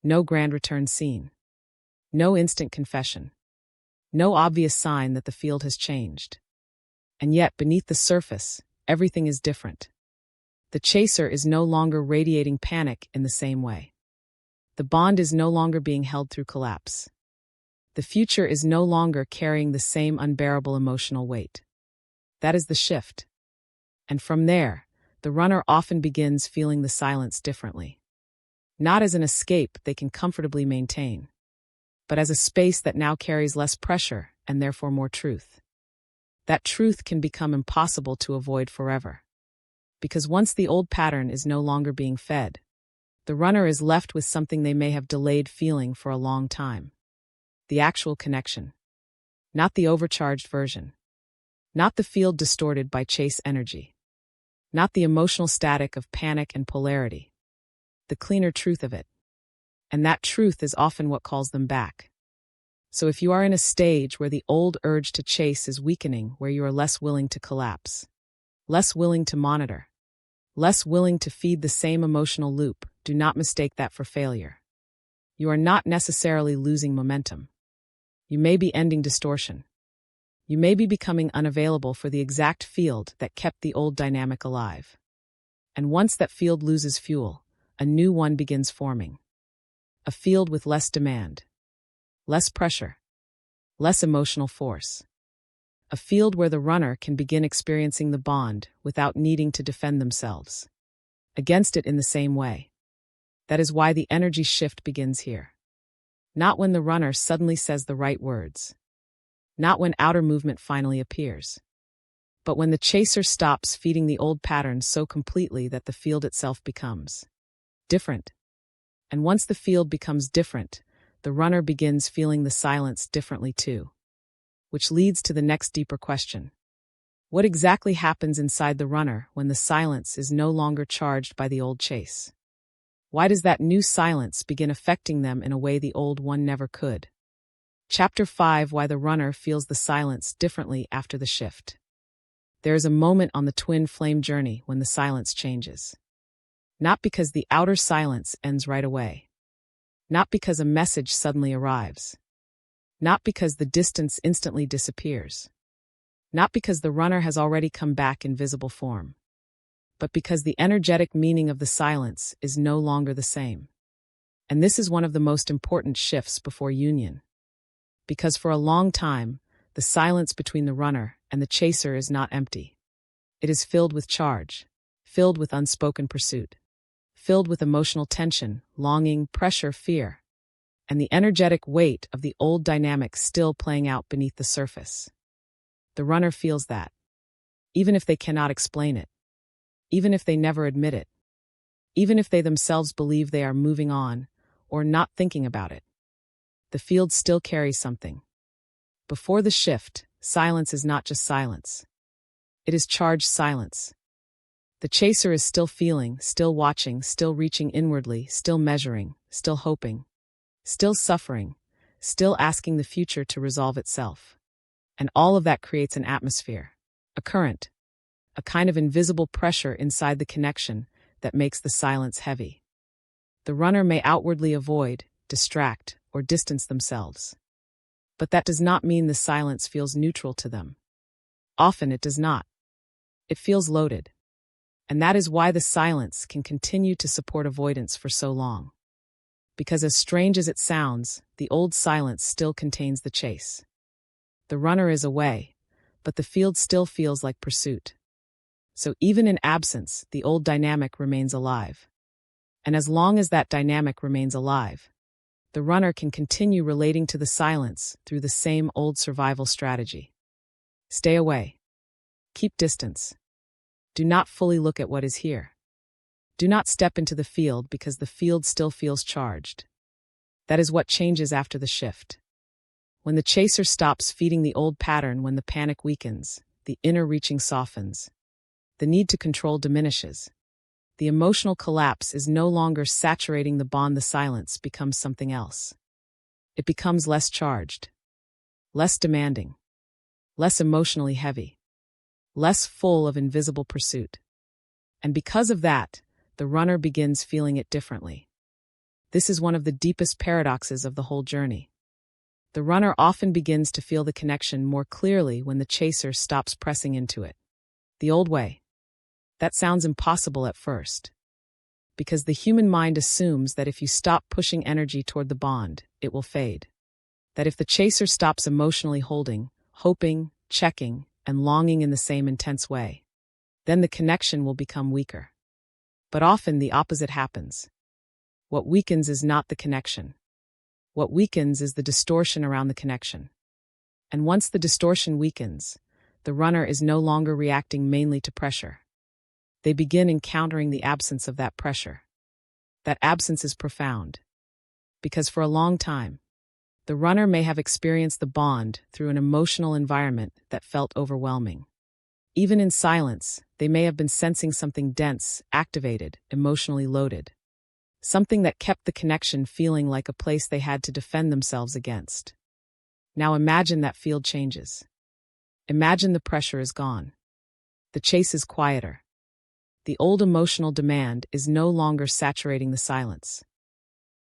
No grand return scene. No instant confession. No obvious sign that the field has changed. And yet, beneath the surface, everything is different. The chaser is no longer radiating panic in the same way. The bond is no longer being held through collapse. The future is no longer carrying the same unbearable emotional weight. That is the shift. And from there, the runner often begins feeling the silence differently. Not as an escape they can comfortably maintain, but as a space that now carries less pressure and therefore more truth. That truth can become impossible to avoid forever. Because once the old pattern is no longer being fed, the runner is left with something they may have delayed feeling for a long time. The actual connection. Not the overcharged version. Not the field distorted by chase energy. Not the emotional static of panic and polarity. The cleaner truth of it. And that truth is often what calls them back. So if you are in a stage where the old urge to chase is weakening, where you are less willing to collapse, less willing to monitor, less willing to feed the same emotional loop, do not mistake that for failure. You are not necessarily losing momentum. You may be ending distortion. You may be becoming unavailable for the exact field that kept the old dynamic alive. And once that field loses fuel, a new one begins forming. A field with less demand, less pressure, less emotional force. A field where the runner can begin experiencing the bond without needing to defend themselves against it in the same way. That is why the energy shift begins here. Not when the runner suddenly says the right words. Not when outer movement finally appears. But when the chaser stops feeding the old patterns so completely that the field itself becomes different. And once the field becomes different, the runner begins feeling the silence differently too. Which leads to the next deeper question. What exactly happens inside the runner when the silence is no longer charged by the old chase? Why does that new silence begin affecting them in a way the old one never could? Chapter 5: Why the runner feels the silence differently after the shift. There is a moment on the twin flame journey when the silence changes. Not because the outer silence ends right away. Not because a message suddenly arrives. Not because the distance instantly disappears. Not because the runner has already come back in visible form. But because the energetic meaning of the silence is no longer the same. And this is one of the most important shifts before union. Because for a long time, the silence between the runner and the chaser is not empty. It is filled with charge, filled with unspoken pursuit, filled with emotional tension, longing, pressure, fear, and the energetic weight of the old dynamic still playing out beneath the surface. The runner feels that, even if they cannot explain it, even if they never admit it, even if they themselves believe they are moving on or not thinking about it, the field still carries something. Before the shift, silence is not just silence. It is charged silence. The chaser is still feeling, still watching, still reaching inwardly, still measuring, still hoping, still suffering, still asking the future to resolve itself. And all of that creates an atmosphere, a current, a kind of invisible pressure inside the connection that makes the silence heavy. The runner may outwardly avoid, distract, or distance themselves. But that does not mean the silence feels neutral to them. Often it does not. It feels loaded. And that is why the silence can continue to support avoidance for so long. Because as strange as it sounds, the old silence still contains the chase. The runner is away, but the field still feels like pursuit. So even in absence, the old dynamic remains alive. And as long as that dynamic remains alive, the runner can continue relating to the silence through the same old survival strategy. Stay away. Keep distance. Do not fully look at what is here. Do not step into the field because the field still feels charged. That is what changes after the shift. When the chaser stops feeding the old pattern, when the panic weakens, the inner reaching softens. The need to control diminishes. The emotional collapse is no longer saturating the bond. The silence becomes something else. It becomes less charged, less demanding, less emotionally heavy, less full of invisible pursuit. And because of that, the runner begins feeling it differently. This is one of the deepest paradoxes of the whole journey. The runner often begins to feel the connection more clearly when the chaser stops pressing into it. The old way. That sounds impossible at first. Because the human mind assumes that if you stop pushing energy toward the bond, it will fade. That if the chaser stops emotionally holding, hoping, checking, and longing in the same intense way, then the connection will become weaker. But often the opposite happens. What weakens is not the connection. What weakens is the distortion around the connection. And once the distortion weakens, the runner is no longer reacting mainly to pressure. They begin encountering the absence of that pressure. That absence is profound. Because for a long time, the runner may have experienced the bond through an emotional environment that felt overwhelming. Even in silence, they may have been sensing something dense, activated, emotionally loaded. Something that kept the connection feeling like a place they had to defend themselves against. Now imagine that field changes. Imagine the pressure is gone. The chase is quieter. The old emotional demand is no longer saturating the silence.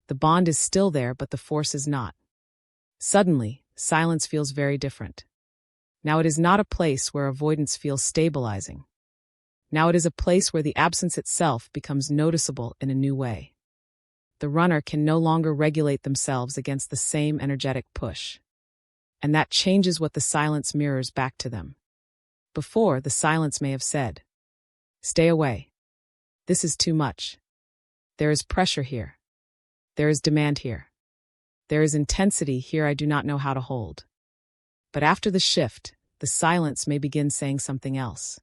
The bond is still there, but the force is not. Suddenly, silence feels very different. Now it is not a place where avoidance feels stabilizing. Now it is a place where the absence itself becomes noticeable in a new way. The runner can no longer regulate themselves against the same energetic push. And that changes what the silence mirrors back to them. Before, the silence may have said, "Stay away. This is too much. There is pressure here. There is demand here. There is intensity here I do not know how to hold." But after the shift, the silence may begin saying something else.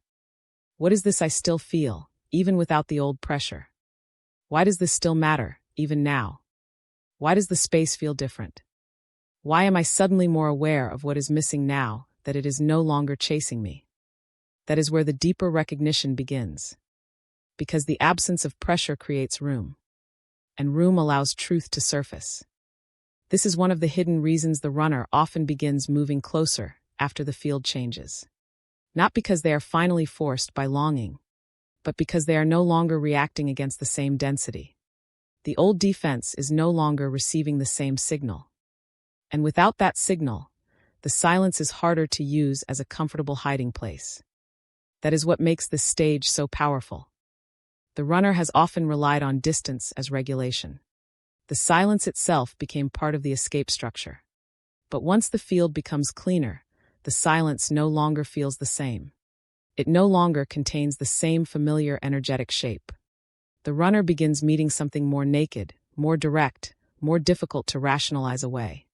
What is this I still feel, even without the old pressure? Why does this still matter, even now? Why does the space feel different? Why am I suddenly more aware of what is missing now that it is no longer chasing me? That is where the deeper recognition begins. Because the absence of pressure creates room. And room allows truth to surface. This is one of the hidden reasons the runner often begins moving closer after the field changes. Not because they are finally forced by longing, but because they are no longer reacting against the same density. The old defense is no longer receiving the same signal. And without that signal, the silence is harder to use as a comfortable hiding place. That is what makes this stage so powerful. The runner has often relied on distance as regulation. The silence itself became part of the escape structure. But once the field becomes cleaner, the silence no longer feels the same. It no longer contains the same familiar energetic shape. The runner begins meeting something more naked, more direct, more difficult to rationalize away.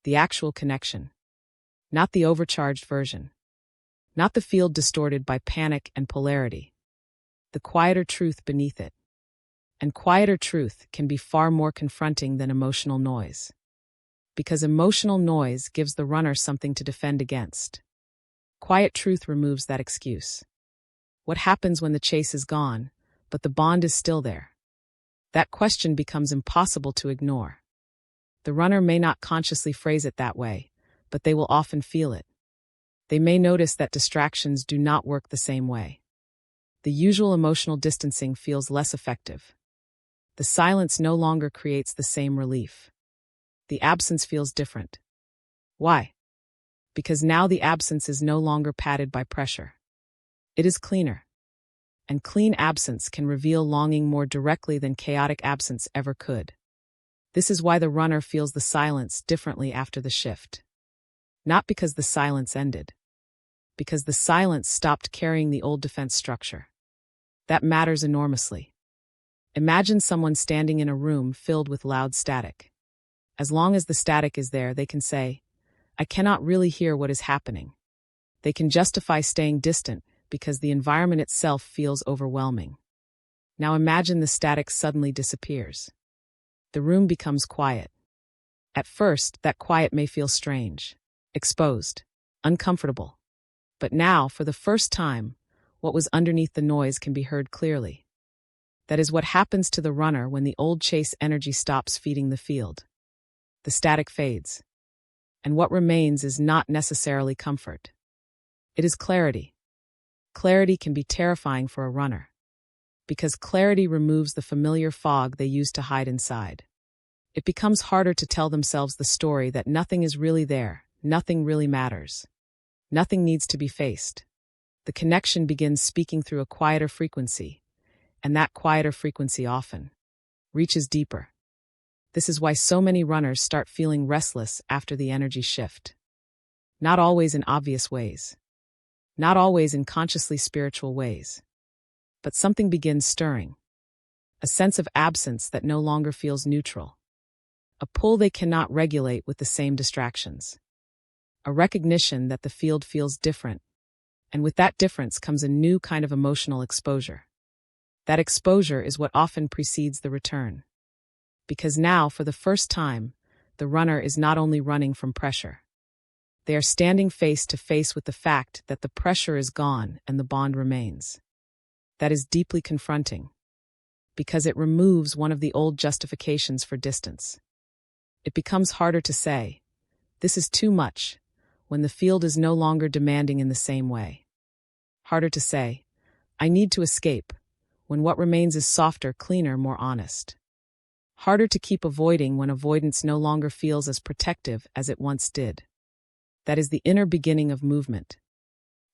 The actual connection. Not the overcharged version. Not the field distorted by panic and polarity. The quieter truth beneath it. And quieter truth can be far more confronting than emotional noise. Because emotional noise gives the runner something to defend against. Quiet truth removes that excuse. What happens when the chase is gone, but the bond is still there? That question becomes impossible to ignore. The runner may not consciously phrase it that way, but they will often feel it. They may notice that distractions do not work the same way. The usual emotional distancing feels less effective. The silence no longer creates the same relief. The absence feels different. Why? Because now the absence is no longer padded by pressure. It is cleaner. And clean absence can reveal longing more directly than chaotic absence ever could. This is why the runner feels the silence differently after the shift. Not because the silence ended. Because the silence stopped carrying the old defense structure. That matters enormously. Imagine someone standing in a room filled with loud static. As long as the static is there, they can say, "I cannot really hear what is happening." They can justify staying distant because the environment itself feels overwhelming. Now imagine the static suddenly disappears. The room becomes quiet. At first, that quiet may feel strange, exposed, uncomfortable. But now, for the first time, what was underneath the noise can be heard clearly. That is what happens to the runner when the old chase energy stops feeding the field. The static fades. And what remains is not necessarily comfort. It is clarity. Clarity can be terrifying for a runner. Because clarity removes the familiar fog they used to hide inside. It becomes harder to tell themselves the story that nothing is really there, nothing really matters. Nothing needs to be faced. The connection begins speaking through a quieter frequency, and that quieter frequency often reaches deeper. This is why so many runners start feeling restless after the energy shift. Not always in obvious ways. Not always in consciously spiritual ways. But something begins stirring. A sense of absence that no longer feels neutral. A pull they cannot regulate with the same distractions. A recognition that the field feels different. And with that difference comes a new kind of emotional exposure. That exposure is what often precedes the return. Because now, for the first time, the runner is not only running from pressure. They are standing face to face with the fact that the pressure is gone and the bond remains. That is deeply confronting. Because it removes one of the old justifications for distance. It becomes harder to say, "This is too much," when the field is no longer demanding in the same way. Harder to say, "I need to escape," when what remains is softer, cleaner, more honest. Harder to keep avoiding when avoidance no longer feels as protective as it once did. That is the inner beginning of movement.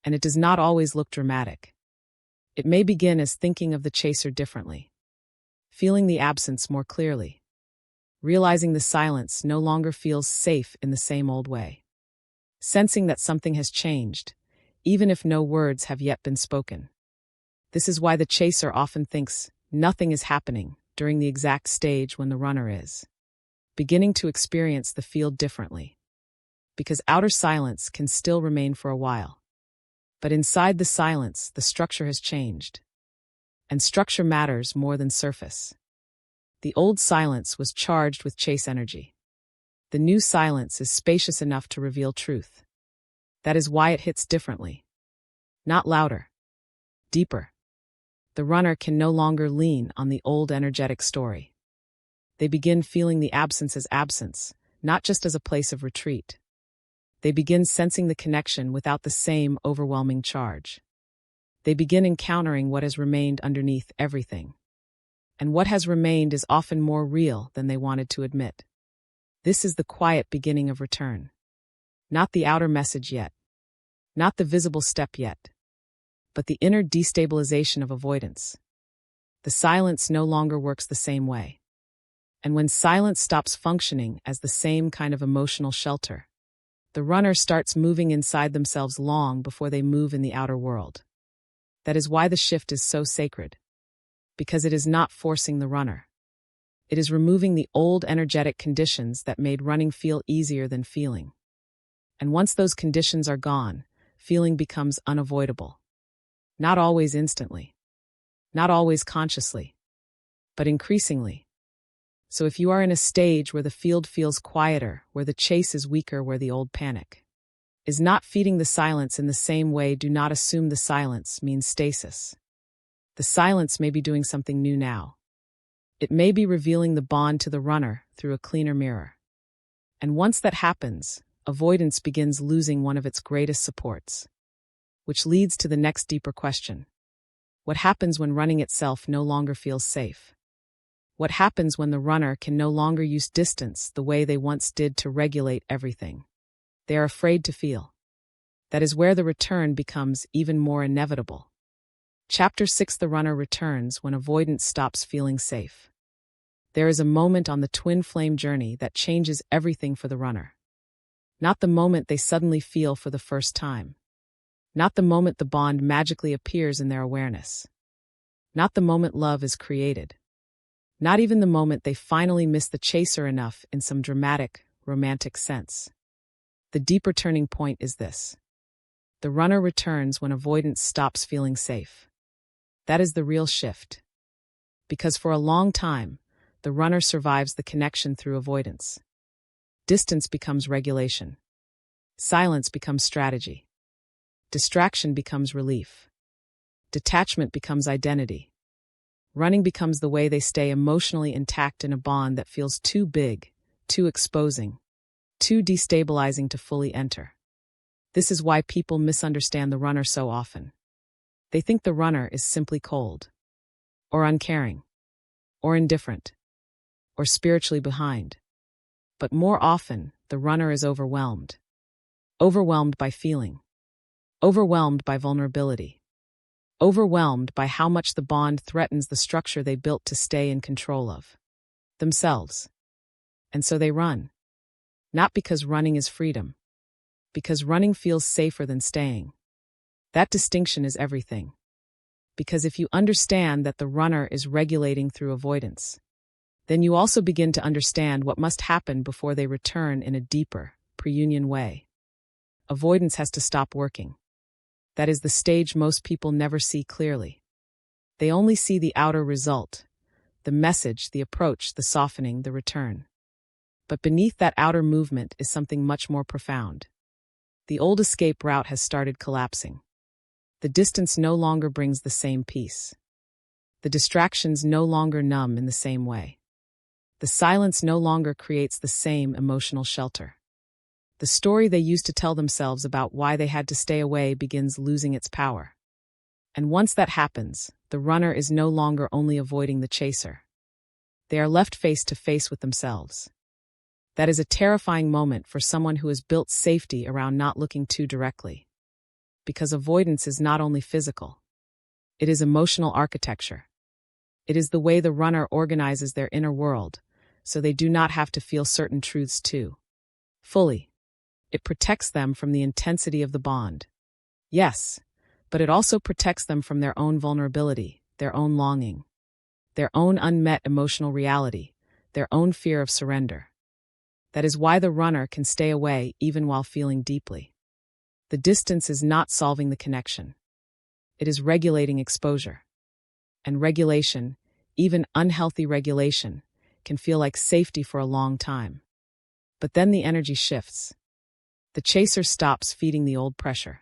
And it does not always look dramatic. It may begin as thinking of the chaser differently. Feeling the absence more clearly. Realizing the silence no longer feels safe in the same old way. Sensing that something has changed, even if no words have yet been spoken. This is why the chaser often thinks nothing is happening during the exact stage when the runner is beginning to experience the field differently. Because outer silence can still remain for a while. But inside the silence, the structure has changed. And structure matters more than surface. The old silence was charged with chase energy. The new silence is spacious enough to reveal truth. That is why it hits differently. Not louder. Deeper. The runner can no longer lean on the old energetic story. They begin feeling the absence as absence, not just as a place of retreat. They begin sensing the connection without the same overwhelming charge. They begin encountering what has remained underneath everything. And what has remained is often more real than they wanted to admit. This is the quiet beginning of return. Not the outer message yet. Not the visible step yet. But the inner destabilization of avoidance. The silence no longer works the same way. And when silence stops functioning as the same kind of emotional shelter, the runner starts moving inside themselves long before they move in the outer world. That is why the shift is so sacred. Because it is not forcing the runner. It is removing the old energetic conditions that made running feel easier than feeling. And once those conditions are gone, feeling becomes unavoidable. Not always instantly. Not always consciously. But increasingly. So if you are in a stage where the field feels quieter, where the chase is weaker, where the old panic is not feeding the silence in the same way, do not assume the silence means stasis. The silence may be doing something new now. It may be revealing the bond to the runner through a cleaner mirror. And once that happens, avoidance begins losing one of its greatest supports. Which leads to the next deeper question. What happens when running itself no longer feels safe? What happens when the runner can no longer use distance the way they once did to regulate everything? They are afraid to feel. That is where the return becomes even more inevitable. Chapter 6: The runner returns when avoidance stops feeling safe. There is a moment on the twin flame journey that changes everything for the runner. Not the moment they suddenly feel for the first time. Not the moment the bond magically appears in their awareness. Not the moment love is created. Not even the moment they finally miss the chaser enough in some dramatic, romantic sense. The deeper turning point is this. The runner returns when avoidance stops feeling safe. That is the real shift. Because for a long time, the runner survives the connection through avoidance. Distance becomes regulation. Silence becomes strategy. Distraction becomes relief. Detachment becomes identity. Running becomes the way they stay emotionally intact in a bond that feels too big, too exposing, too destabilizing to fully enter. This is why people misunderstand the runner so often. They think the runner is simply cold, or uncaring, or indifferent, or spiritually behind. But more often, the runner is overwhelmed. Overwhelmed by feeling. Overwhelmed by vulnerability. Overwhelmed by how much the bond threatens the structure they built to stay in control of themselves. And so they run. Not because running is freedom. Because running feels safer than staying. That distinction is everything. Because if you understand that the runner is regulating through avoidance, then you also begin to understand what must happen before they return in a deeper, pre-union way. Avoidance has to stop working. That is the stage most people never see clearly. They only see the outer result, the message, the approach, the softening, the return. But beneath that outer movement is something much more profound. The old escape route has started collapsing. The distance no longer brings the same peace. The distractions no longer numb in the same way. The silence no longer creates the same emotional shelter. The story they used to tell themselves about why they had to stay away begins losing its power. And once that happens, the runner is no longer only avoiding the chaser. They are left face to face with themselves. That is a terrifying moment for someone who has built safety around not looking too directly. Because avoidance is not only physical. It is emotional architecture. It is the way the runner organizes their inner world, so they do not have to feel certain truths too fully. It protects them from the intensity of the bond. Yes, but it also protects them from their own vulnerability, their own longing, their own unmet emotional reality, their own fear of surrender. That is why the runner can stay away even while feeling deeply. The distance is not solving the connection. It is regulating exposure. And regulation, even unhealthy regulation, can feel like safety for a long time. But then the energy shifts. The chaser stops feeding the old pressure.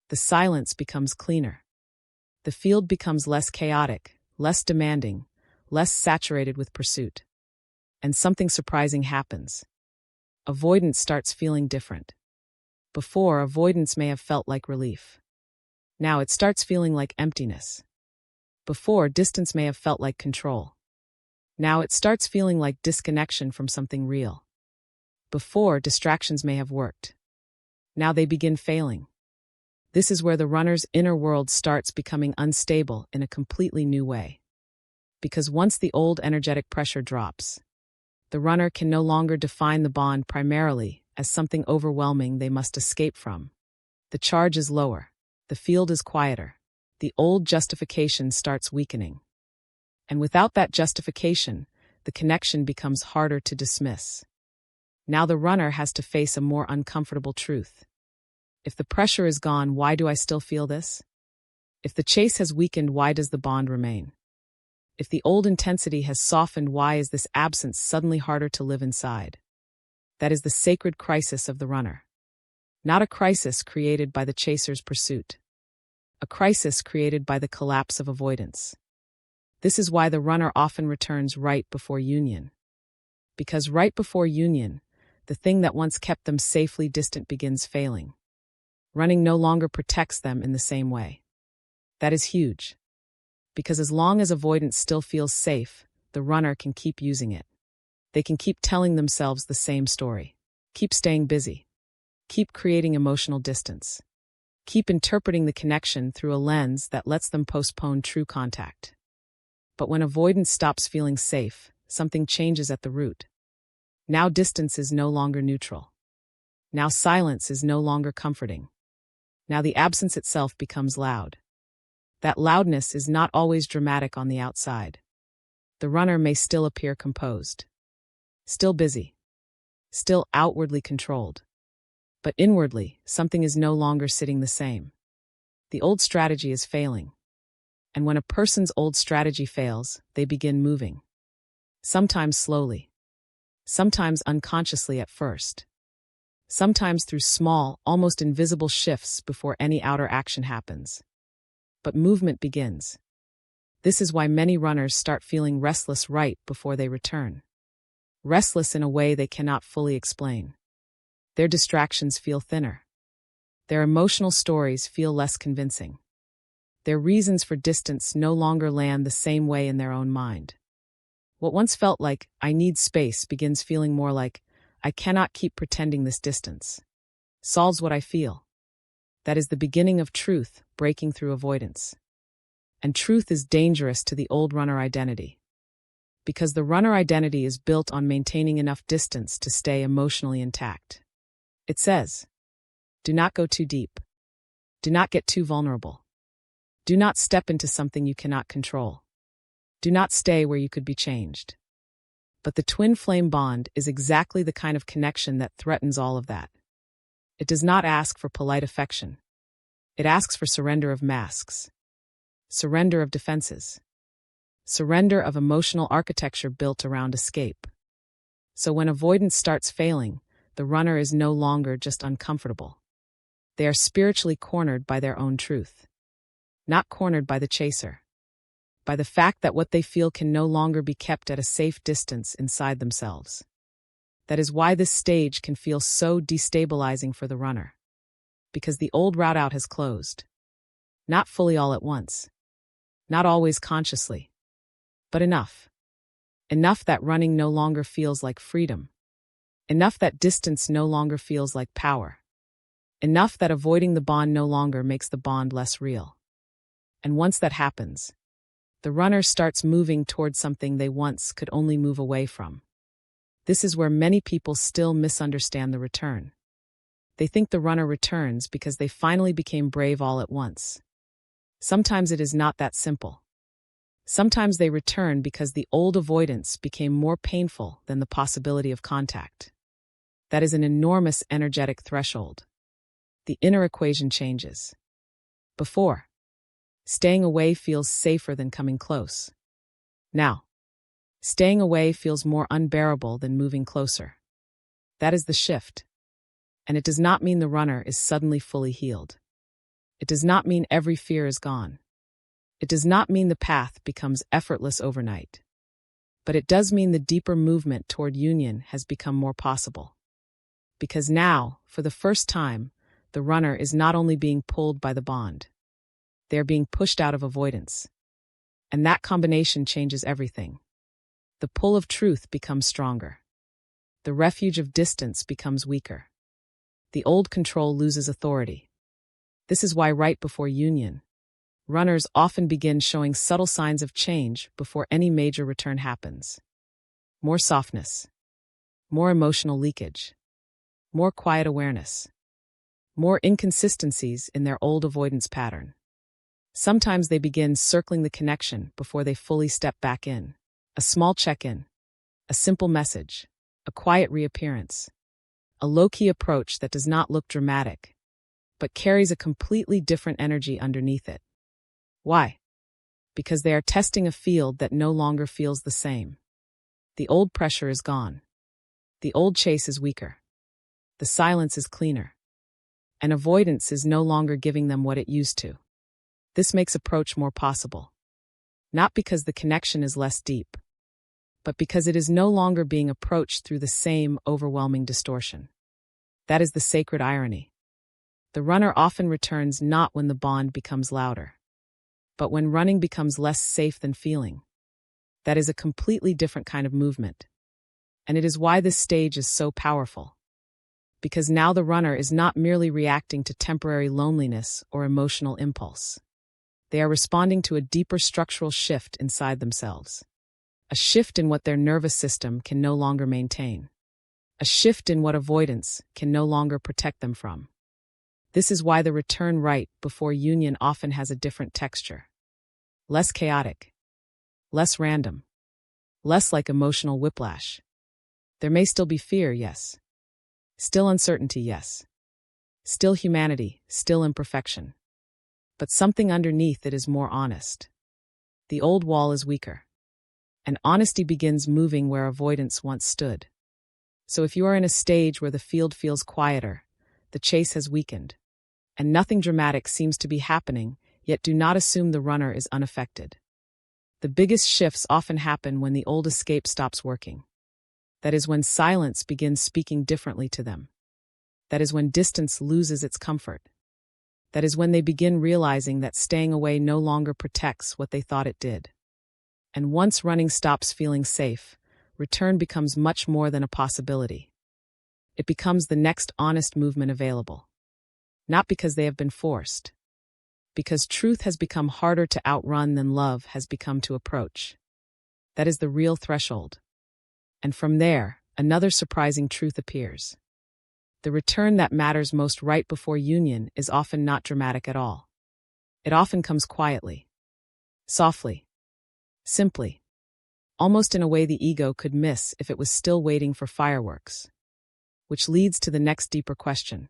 The silence becomes cleaner. The field becomes less chaotic, less demanding, less saturated with pursuit. And something surprising happens. Avoidance starts feeling different. Before, avoidance may have felt like relief. Now it starts feeling like emptiness. Before, distance may have felt like control. Now it starts feeling like disconnection from something real. Before, distractions may have worked. Now they begin failing. This is where the runner's inner world starts becoming unstable in a completely new way. Because once the old energetic pressure drops, the runner can no longer define the bond primarily as something overwhelming they must escape from. The charge is lower. The field is quieter. The old justification starts weakening. And without that justification, the connection becomes harder to dismiss. Now the runner has to face a more uncomfortable truth. If the pressure is gone, why do I still feel this? If the chase has weakened, why does the bond remain? If the old intensity has softened, why is this absence suddenly harder to live inside? That is the sacred crisis of the runner. Not a crisis created by the chaser's pursuit. A crisis created by the collapse of avoidance. This is why the runner often returns right before union. Because right before union, the thing that once kept them safely distant begins failing. Running no longer protects them in the same way. That is huge. Because as long as avoidance still feels safe, the runner can keep using it. They can keep telling themselves the same story. Keep staying busy. keep creating emotional distance. Keep interpreting the connection through a lens that lets them postpone true contact. But when avoidance stops feeling safe, something changes at the root. Now distance is no longer neutral. Now silence is no longer comforting. Now the absence itself becomes loud. That loudness is not always dramatic on the outside. The runner may still appear composed, still busy, still outwardly controlled. But inwardly, something is no longer sitting the same. The old strategy is failing. And when a person's old strategy fails, they begin moving. Sometimes slowly. Sometimes unconsciously at first. Sometimes through small, almost invisible shifts before any outer action happens. But movement begins. This is why many runners start feeling restless right before they return. Restless in a way they cannot fully explain. Their distractions feel thinner. Their emotional stories feel less convincing. Their reasons for distance no longer land the same way in their own mind. What once felt like, I need space, begins feeling more like, I cannot keep pretending this distance. Solves what I feel. That is the beginning of truth breaking through avoidance. And truth is dangerous to the old runner identity. Because the runner identity is built on maintaining enough distance to stay emotionally intact. It says, do not go too deep. Do not get too vulnerable. Do not step into something you cannot control. Do not stay where you could be changed. But the twin flame bond is exactly the kind of connection that threatens all of that. It does not ask for polite affection. It asks for surrender of masks. Surrender of defenses. Surrender of emotional architecture built around escape. So when avoidance starts failing, the runner is no longer just uncomfortable. They are spiritually cornered by their own truth. Not cornered by the chaser. By the fact that what they feel can no longer be kept at a safe distance inside themselves. That is why this stage can feel so destabilizing for the runner. Because the old route out has closed. Not fully all at once. Not always consciously. But enough. Enough that running no longer feels like freedom. Enough that distance no longer feels like power. Enough that avoiding the bond no longer makes the bond less real. And once that happens, the runner starts moving towards something they once could only move away from. This is where many people still misunderstand the return. They think the runner returns because they finally became brave all at once. Sometimes it is not that simple. Sometimes they return because the old avoidance became more painful than the possibility of contact. That is an enormous energetic threshold. The inner equation changes. Before, staying away feels safer than coming close. Now, staying away feels more unbearable than moving closer. That is the shift. And it does not mean the runner is suddenly fully healed. It does not mean every fear is gone. It does not mean the path becomes effortless overnight. But it does mean the deeper movement toward union has become more possible. Because now, for the first time, the runner is not only being pulled by the bond. They are being pushed out of avoidance. And that combination changes everything. The pull of truth becomes stronger. The refuge of distance becomes weaker. The old control loses authority. This is why right before union, runners often begin showing subtle signs of change before any major return happens. More softness. More emotional leakage. More quiet awareness. More inconsistencies in their old avoidance pattern. Sometimes they begin circling the connection before they fully step back in. A small check-in. A simple message. A quiet reappearance. A low-key approach that does not look dramatic, but carries a completely different energy underneath it. Why? Because they are testing a field that no longer feels the same. The old pressure is gone. The old chase is weaker. The silence is cleaner. And avoidance is no longer giving them what it used to. This makes approach more possible. Not because the connection is less deep, but because it is no longer being approached through the same overwhelming distortion. That is the sacred irony. The runner often returns not when the bond becomes louder, but when running becomes less safe than feeling. That is a completely different kind of movement. And it is why this stage is so powerful. Because now the runner is not merely reacting to temporary loneliness or emotional impulse. They are responding to a deeper structural shift inside themselves. A shift in what their nervous system can no longer maintain. A shift in what avoidance can no longer protect them from. This is why the return right before union often has a different texture. Less chaotic. Less random. Less like emotional whiplash. There may still be fear, yes. Still uncertainty, yes. Still humanity, still imperfection. But something underneath it is more honest. The old wall is weaker. And honesty begins moving where avoidance once stood. So if you are in a stage where the field feels quieter, the chase has weakened, and nothing dramatic seems to be happening, yet do not assume the runner is unaffected. The biggest shifts often happen when the old escape stops working. That is when silence begins speaking differently to them. That is when distance loses its comfort. That is when they begin realizing that staying away no longer protects what they thought it did. And once running stops feeling safe, return becomes much more than a possibility. It becomes the next honest movement available. Not because they have been forced. Because truth has become harder to outrun than love has become to approach. That is the real threshold. And from there, another surprising truth appears. The return that matters most right before union is often not dramatic at all. It often comes quietly. Softly. Simply. Almost in a way the ego could miss if it was still waiting for fireworks. Which leads to the next deeper question.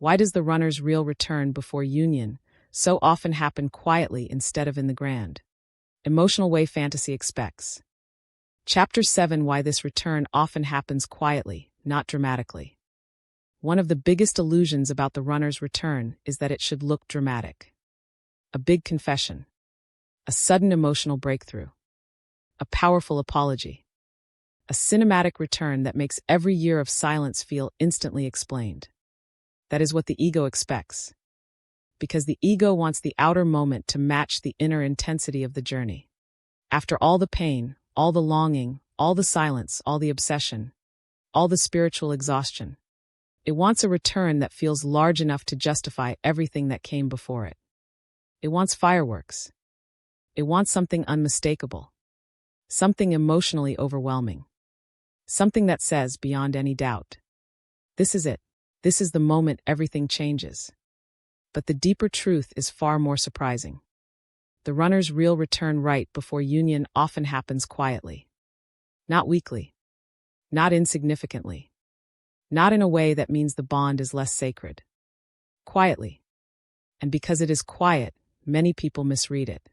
Why does the runner's real return before union so often happen quietly instead of in the grand, emotional way fantasy expects? Chapter 7: Why this return often happens quietly, not dramatically. One of the biggest illusions about the runner's return is that it should look dramatic. A big confession. A sudden emotional breakthrough. A powerful apology. A cinematic return that makes every year of silence feel instantly explained. That is what the ego expects. Because the ego wants the outer moment to match the inner intensity of the journey. After all the pain, all the longing, all the silence, all the obsession, all the spiritual exhaustion, it wants a return that feels large enough to justify everything that came before it. It wants fireworks. It wants something unmistakable. Something emotionally overwhelming. Something that says, beyond any doubt, this is it. This is the moment everything changes. But the deeper truth is far more surprising. The runner's real return right before union often happens quietly. Not weakly. Not insignificantly. Not in a way that means the bond is less sacred. Quietly. And because it is quiet, many people misread it.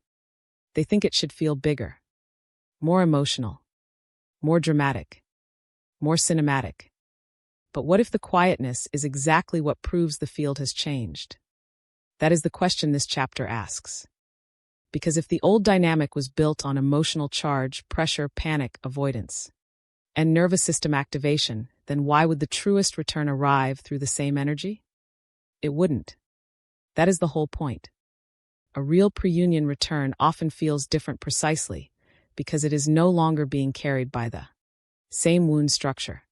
They think it should feel bigger. More emotional. More dramatic. More cinematic. But what if the quietness is exactly what proves the field has changed? That is the question this chapter asks. Because if the old dynamic was built on emotional charge, pressure, panic, avoidance, and nervous system activation, then why would the truest return arrive through the same energy? It wouldn't. That is the whole point. A real pre-union return often feels different precisely because it is no longer being carried by the same wound structure.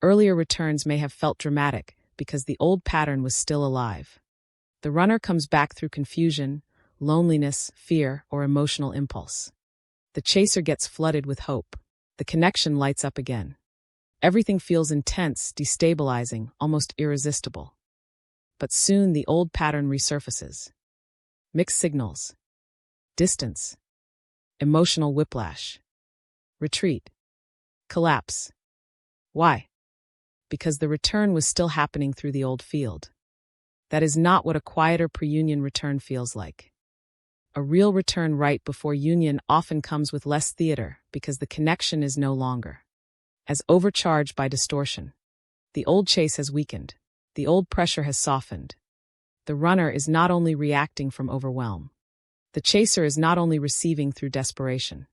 Earlier returns may have felt dramatic because the old pattern was still alive. The runner comes back through confusion, loneliness, fear, or emotional impulse. The chaser gets flooded with hope. The connection lights up again. Everything feels intense, destabilizing, almost irresistible. But soon the old pattern resurfaces. Mixed signals. Distance. Emotional whiplash. Retreat. Collapse. Why? Because the return was still happening through the old field. That is not what a quieter pre-union return feels like. A real return right before union often comes with less theater because the connection is no longer as overcharged by distortion. The old chase has weakened. The old pressure has softened. The runner is not only reacting from overwhelm. The chaser is not only receiving through desperation.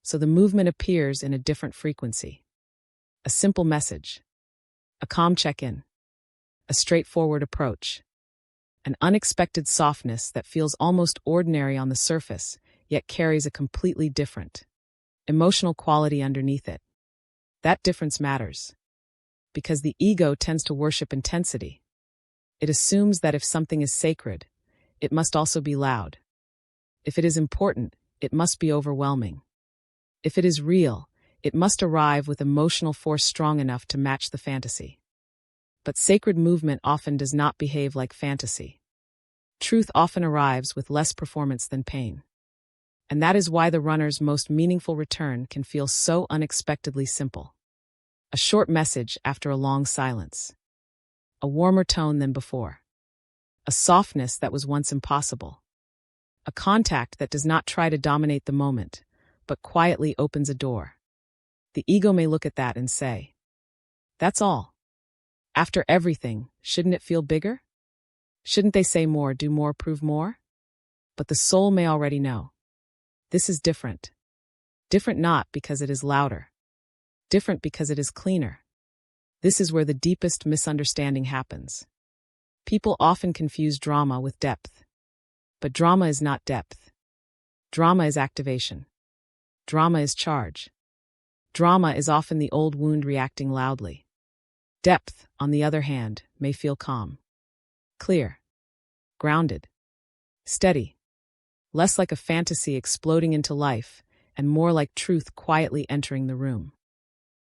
So the movement appears in a different frequency. A simple message. A calm check-in. A straightforward approach. An unexpected softness that feels almost ordinary on the surface, yet carries a completely different emotional quality underneath it. That difference matters. because the ego tends to worship intensity. It assumes that if something is sacred, it must also be loud. If it is important, it must be overwhelming. If it is real, it must arrive with emotional force strong enough to match the fantasy. But sacred movement often does not behave like fantasy. Truth often arrives with less performance than pain. And that is why the runner's most meaningful return can feel so unexpectedly simple. A short message after a long silence. A warmer tone than before. A softness that was once impossible. A contact that does not try to dominate the moment, but quietly opens a door. The ego may look at that and say, "That's all. After everything, shouldn't it feel bigger? Shouldn't they say more, do more, prove more?" But the soul may already know. This is different. Different not because it is louder. Different because it is cleaner. This is where the deepest misunderstanding happens. People often confuse drama with depth. But drama is not depth. Drama is activation. Drama is charge. Drama is often the old wound reacting loudly. Depth, on the other hand, may feel calm. Clear. Grounded. Steady. Less like a fantasy exploding into life, and more like truth quietly entering the room.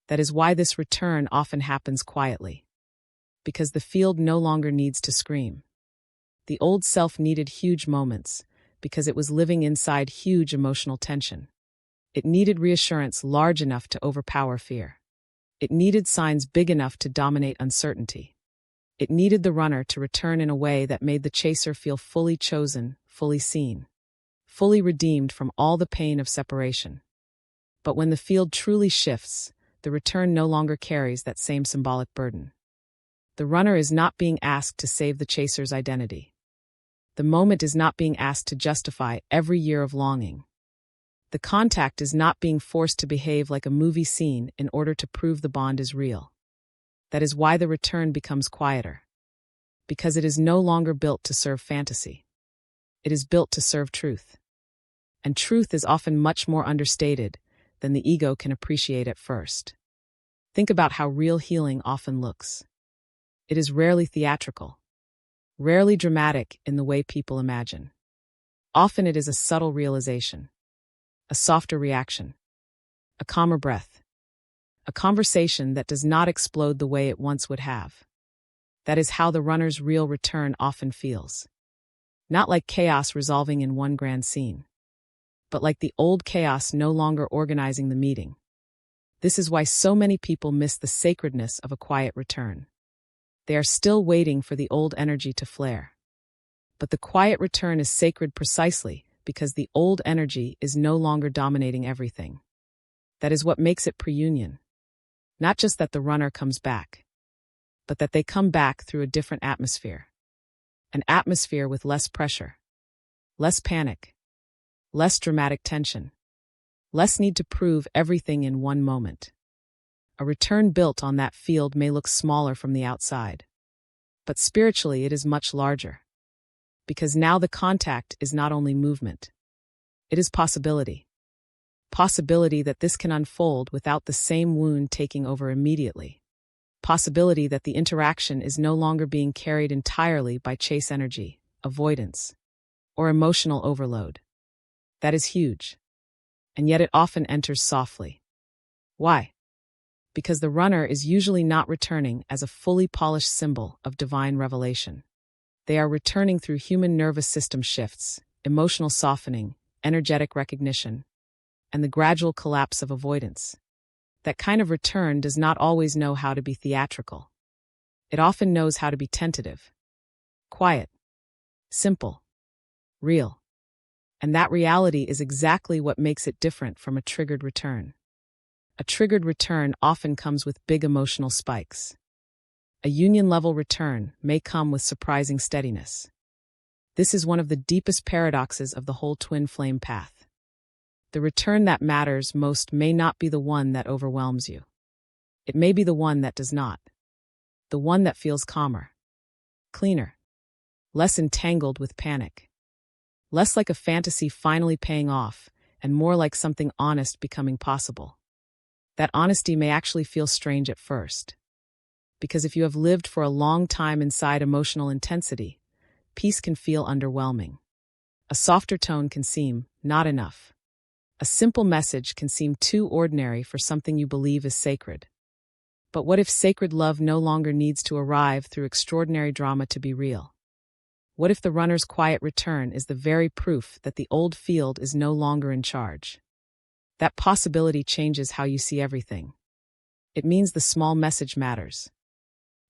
That is why this return often happens quietly. Because the field no longer needs to scream. The old self needed huge moments, because it was living inside huge emotional tension. It needed reassurance large enough to overpower fear. It needed signs big enough to dominate uncertainty. It needed the runner to return in a way that made the chaser feel fully chosen, fully seen, fully redeemed from all the pain of separation. But when the field truly shifts, the return no longer carries that same symbolic burden. The runner is not being asked to save the chaser's identity. The moment is not being asked to justify every year of longing. The contact is not being forced to behave like a movie scene in order to prove the bond is real. That is why the return becomes quieter. Because it is no longer built to serve fantasy. It is built to serve truth. And truth is often much more understated than the ego can appreciate at first. Think about how real healing often looks. It is rarely theatrical. Rarely dramatic in the way people imagine. Often it is a subtle realization. A softer reaction. A calmer breath. A conversation that does not explode the way it once would have. That is how the runner's real return often feels. Not like chaos resolving in one grand scene. But like the old chaos no longer organizing the meeting. This is why so many people miss the sacredness of a quiet return. They are still waiting for the old energy to flare. But the quiet return is sacred precisely because the old energy is no longer dominating everything. That is what makes it pre-union. Not just that the runner comes back, but that they come back through a different atmosphere. An atmosphere with less pressure, less panic, less dramatic tension, less need to prove everything in one moment. A return built on that field may look smaller from the outside, but spiritually it is much larger. Because now the contact is not only movement. It is possibility. Possibility that this can unfold without the same wound taking over immediately. Possibility that the interaction is no longer being carried entirely by chase energy, avoidance, or emotional overload. That is huge. And yet it often enters softly. Why? Because the runner is usually not returning as a fully polished symbol of divine revelation. They are returning through human nervous system shifts, emotional softening, energetic recognition, and the gradual collapse of avoidance. That kind of return does not always know how to be theatrical. It often knows how to be tentative, quiet, simple, real. And that reality is exactly what makes it different from a triggered return. A triggered return often comes with big emotional spikes. A union-level return may come with surprising steadiness. This is one of the deepest paradoxes of the whole twin flame path. The return that matters most may not be the one that overwhelms you. It may be the one that does not. The one that feels calmer, cleaner, less entangled with panic. Less like a fantasy finally paying off, and more like something honest becoming possible. That honesty may actually feel strange at first. Because if you have lived for a long time inside emotional intensity, peace can feel underwhelming. A softer tone can seem not enough. A simple message can seem too ordinary for something you believe is sacred. But what if sacred love no longer needs to arrive through extraordinary drama to be real? What if the runner's quiet return is the very proof that the old field is no longer in charge? That possibility changes how you see everything. It means the small message matters.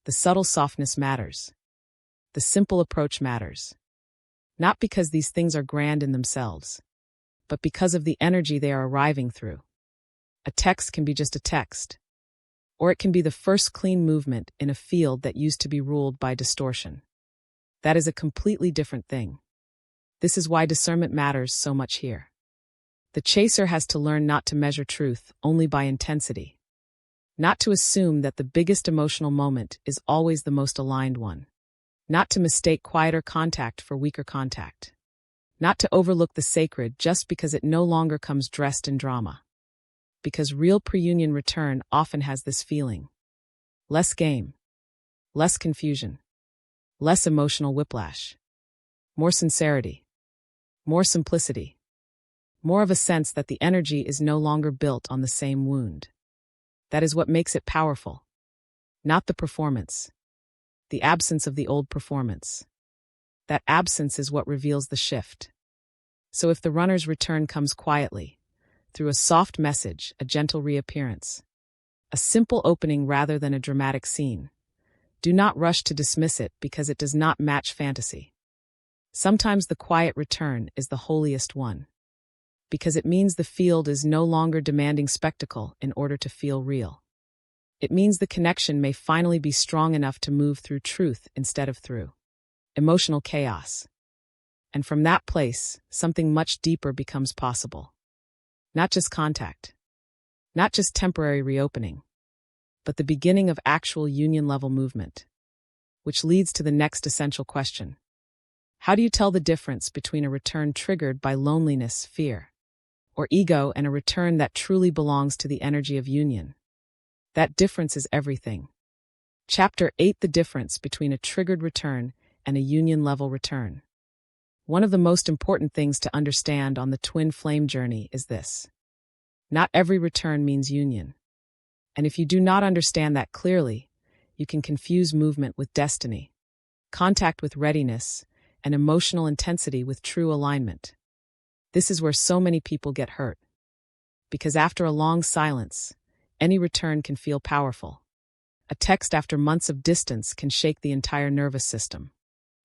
The subtle softness matters. The simple approach matters. Not because these things are grand in themselves, but because of the energy they are arriving through. A text can be just a text, or it can be the first clean movement in a field that used to be ruled by distortion. That is a completely different thing. This is why discernment matters so much here. The chaser has to learn not to measure truth only by intensity. Not to assume that the biggest emotional moment is always the most aligned one. Not to mistake quieter contact for weaker contact. Not to overlook the sacred just because it no longer comes dressed in drama. Because real pre-union return often has this feeling. Less game. Less confusion. Less emotional whiplash. More sincerity. More simplicity. More of a sense that the energy is no longer built on the same wound. That is what makes it powerful. Not the performance. The absence of the old performance. That absence is what reveals the shift. So if the runner's return comes quietly, through a soft message, a gentle reappearance, a simple opening rather than a dramatic scene, do not rush to dismiss it because it does not match fantasy. Sometimes the quiet return is the holiest one, because it means the field is no longer demanding spectacle in order to feel real. It means the connection may finally be strong enough to move through truth instead of through emotional chaos. And from that place, something much deeper becomes possible. Not just contact, not just temporary reopening, but the beginning of actual union-level movement. Which leads to the next essential question. How do you tell the difference between a return triggered by loneliness, fear, or ego and a return that truly belongs to the energy of union? That difference is everything. Chapter 8: The difference between a triggered return and a union-level return. One of the most important things to understand on the twin flame journey is this. Not every return means union. And if you do not understand that clearly, you can confuse movement with destiny, contact with readiness, and emotional intensity with true alignment. This is where so many people get hurt. Because after a long silence, any return can feel powerful. A text after months of distance can shake the entire nervous system.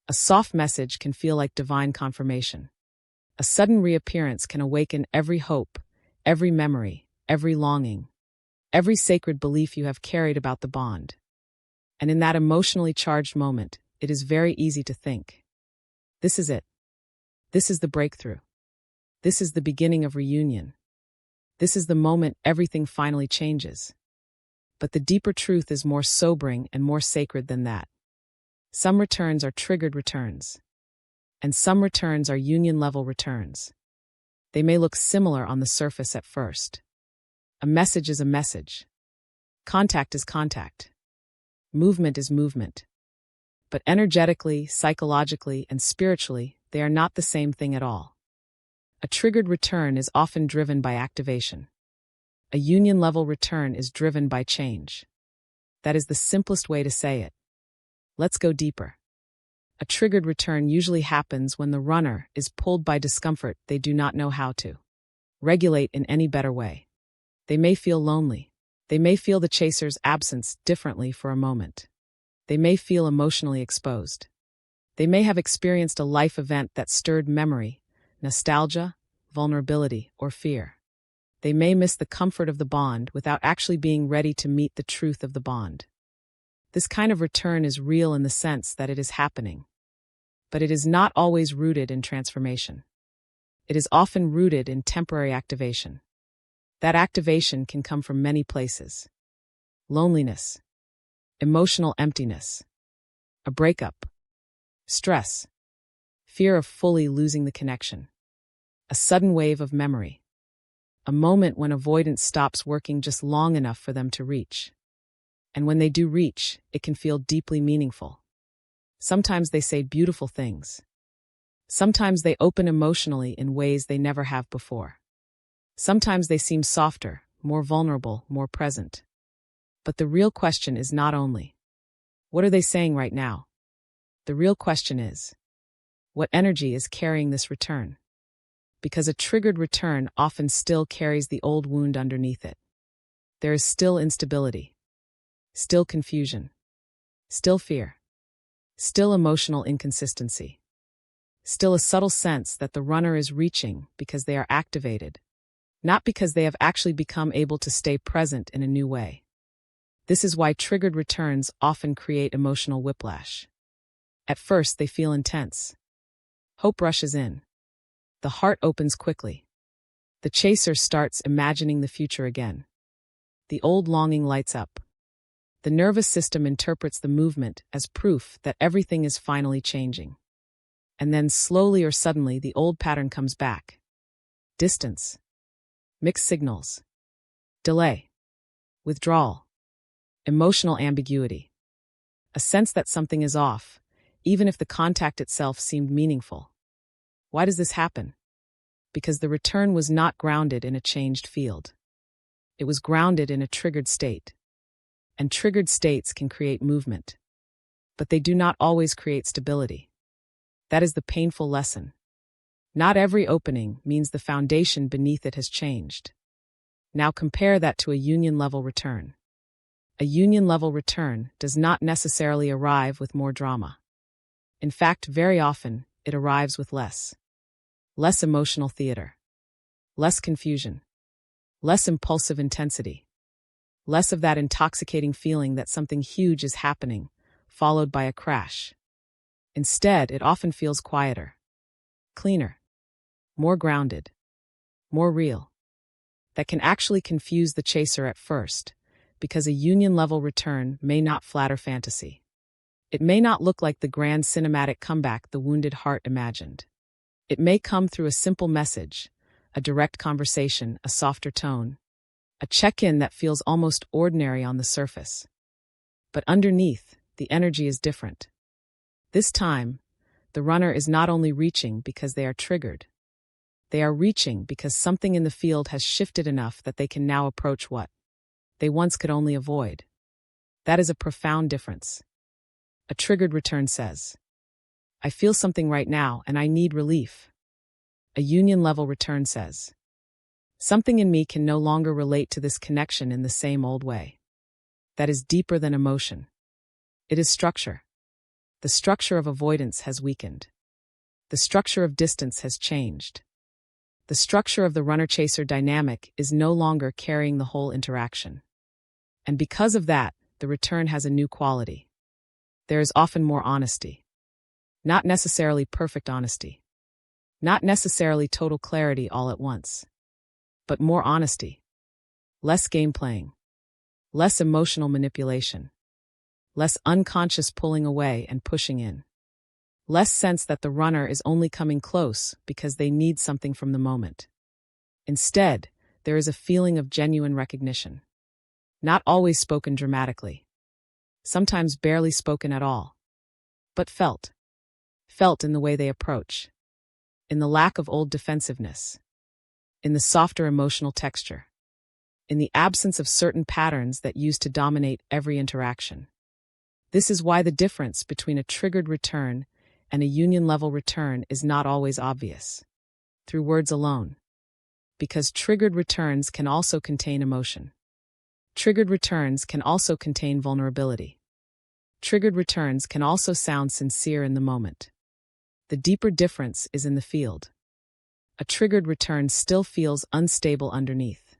A soft message can feel like divine confirmation. A sudden reappearance can awaken every hope, every memory, every longing, every sacred belief you have carried about the bond. And in that emotionally charged moment, it is very easy to think, this is it. This is the breakthrough. This is the beginning of reunion. This is the moment everything finally changes. But the deeper truth is more sobering and more sacred than that. Some returns are triggered returns. And some returns are union-level returns. They may look similar on the surface at first. A message is a message. Contact is contact. Movement is movement. But energetically, psychologically, and spiritually, they are not the same thing at all. A triggered return is often driven by activation. A union-level return is driven by change. That is the simplest way to say it. Let's go deeper. A triggered return usually happens when the runner is pulled by discomfort they do not know how to regulate in any better way. They may feel lonely. They may feel the chaser's absence differently for a moment. They may feel emotionally exposed. They may have experienced a life event that stirred memory, nostalgia, vulnerability, or fear. They may miss the comfort of the bond without actually being ready to meet the truth of the bond. This kind of return is real in the sense that it is happening. But it is not always rooted in transformation. It is often rooted in temporary activation. That activation can come from many places. Loneliness, emotional emptiness, a breakup, stress, fear of fully losing the connection, a sudden wave of memory, a moment when avoidance stops working just long enough for them to reach. And when they do reach, it can feel deeply meaningful. Sometimes they say beautiful things. Sometimes they open emotionally in ways they never have before. Sometimes they seem softer, more vulnerable, more present. But the real question is not only, what are they saying right now? The real question is, what energy is carrying this return? Because a triggered return often still carries the old wound underneath it. There is still instability, still confusion, still fear, still emotional inconsistency, still a subtle sense that the runner is reaching because they are activated, not because they have actually become able to stay present in a new way. This is why triggered returns often create emotional whiplash. At first, they feel intense. Hope rushes in. The heart opens quickly. The chaser starts imagining the future again. The old longing lights up. The nervous system interprets the movement as proof that everything is finally changing. And then slowly or suddenly, the old pattern comes back. Distance. Mixed signals. Delay. Withdrawal. Emotional ambiguity. A sense that something is off, even if the contact itself seemed meaningful. Why does this happen? Because the return was not grounded in a changed field. It was grounded in a triggered state. And triggered states can create movement. But they do not always create stability. That is the painful lesson. Not every opening means the foundation beneath it has changed. Now compare that to a union-level return. A union-level return does not necessarily arrive with more drama. In fact, very often, it arrives with less. Less emotional theater. Less confusion. Less impulsive intensity. Less of that intoxicating feeling that something huge is happening, followed by a crash. Instead, it often feels quieter, cleaner, more grounded, more real. That can actually confuse the chaser at first, because a union-level return may not flatter fantasy. It may not look like the grand cinematic comeback the wounded heart imagined. It may come through a simple message, a direct conversation, a softer tone, a check-in that feels almost ordinary on the surface. But underneath, the energy is different. This time, the runner is not only reaching because they are triggered. They are reaching because something in the field has shifted enough that they can now approach what they once could only avoid. That is a profound difference. A triggered return says, I feel something right now and I need relief. A union-level return says, something in me can no longer relate to this connection in the same old way. That is deeper than emotion. It is structure. The structure of avoidance has weakened. The structure of distance has changed. The structure of the runner-chaser dynamic is no longer carrying the whole interaction. And because of that, the return has a new quality. There is often more honesty. Not necessarily perfect honesty. Not necessarily total clarity all at once. But more honesty. Less game playing. Less emotional manipulation. Less unconscious pulling away and pushing in. Less sense that the runner is only coming close because they need something from the moment. Instead, there is a feeling of genuine recognition. Not always spoken dramatically. Sometimes barely spoken at all. But felt. Felt in the way they approach. In the lack of old defensiveness. In the softer emotional texture. In the absence of certain patterns that used to dominate every interaction. This is why the difference between a triggered return and a union-level return is not always obvious. Through words alone. Because triggered returns can also contain emotion. Triggered returns can also contain vulnerability. Triggered returns can also sound sincere in the moment. The deeper difference is in the field. A triggered return still feels unstable underneath.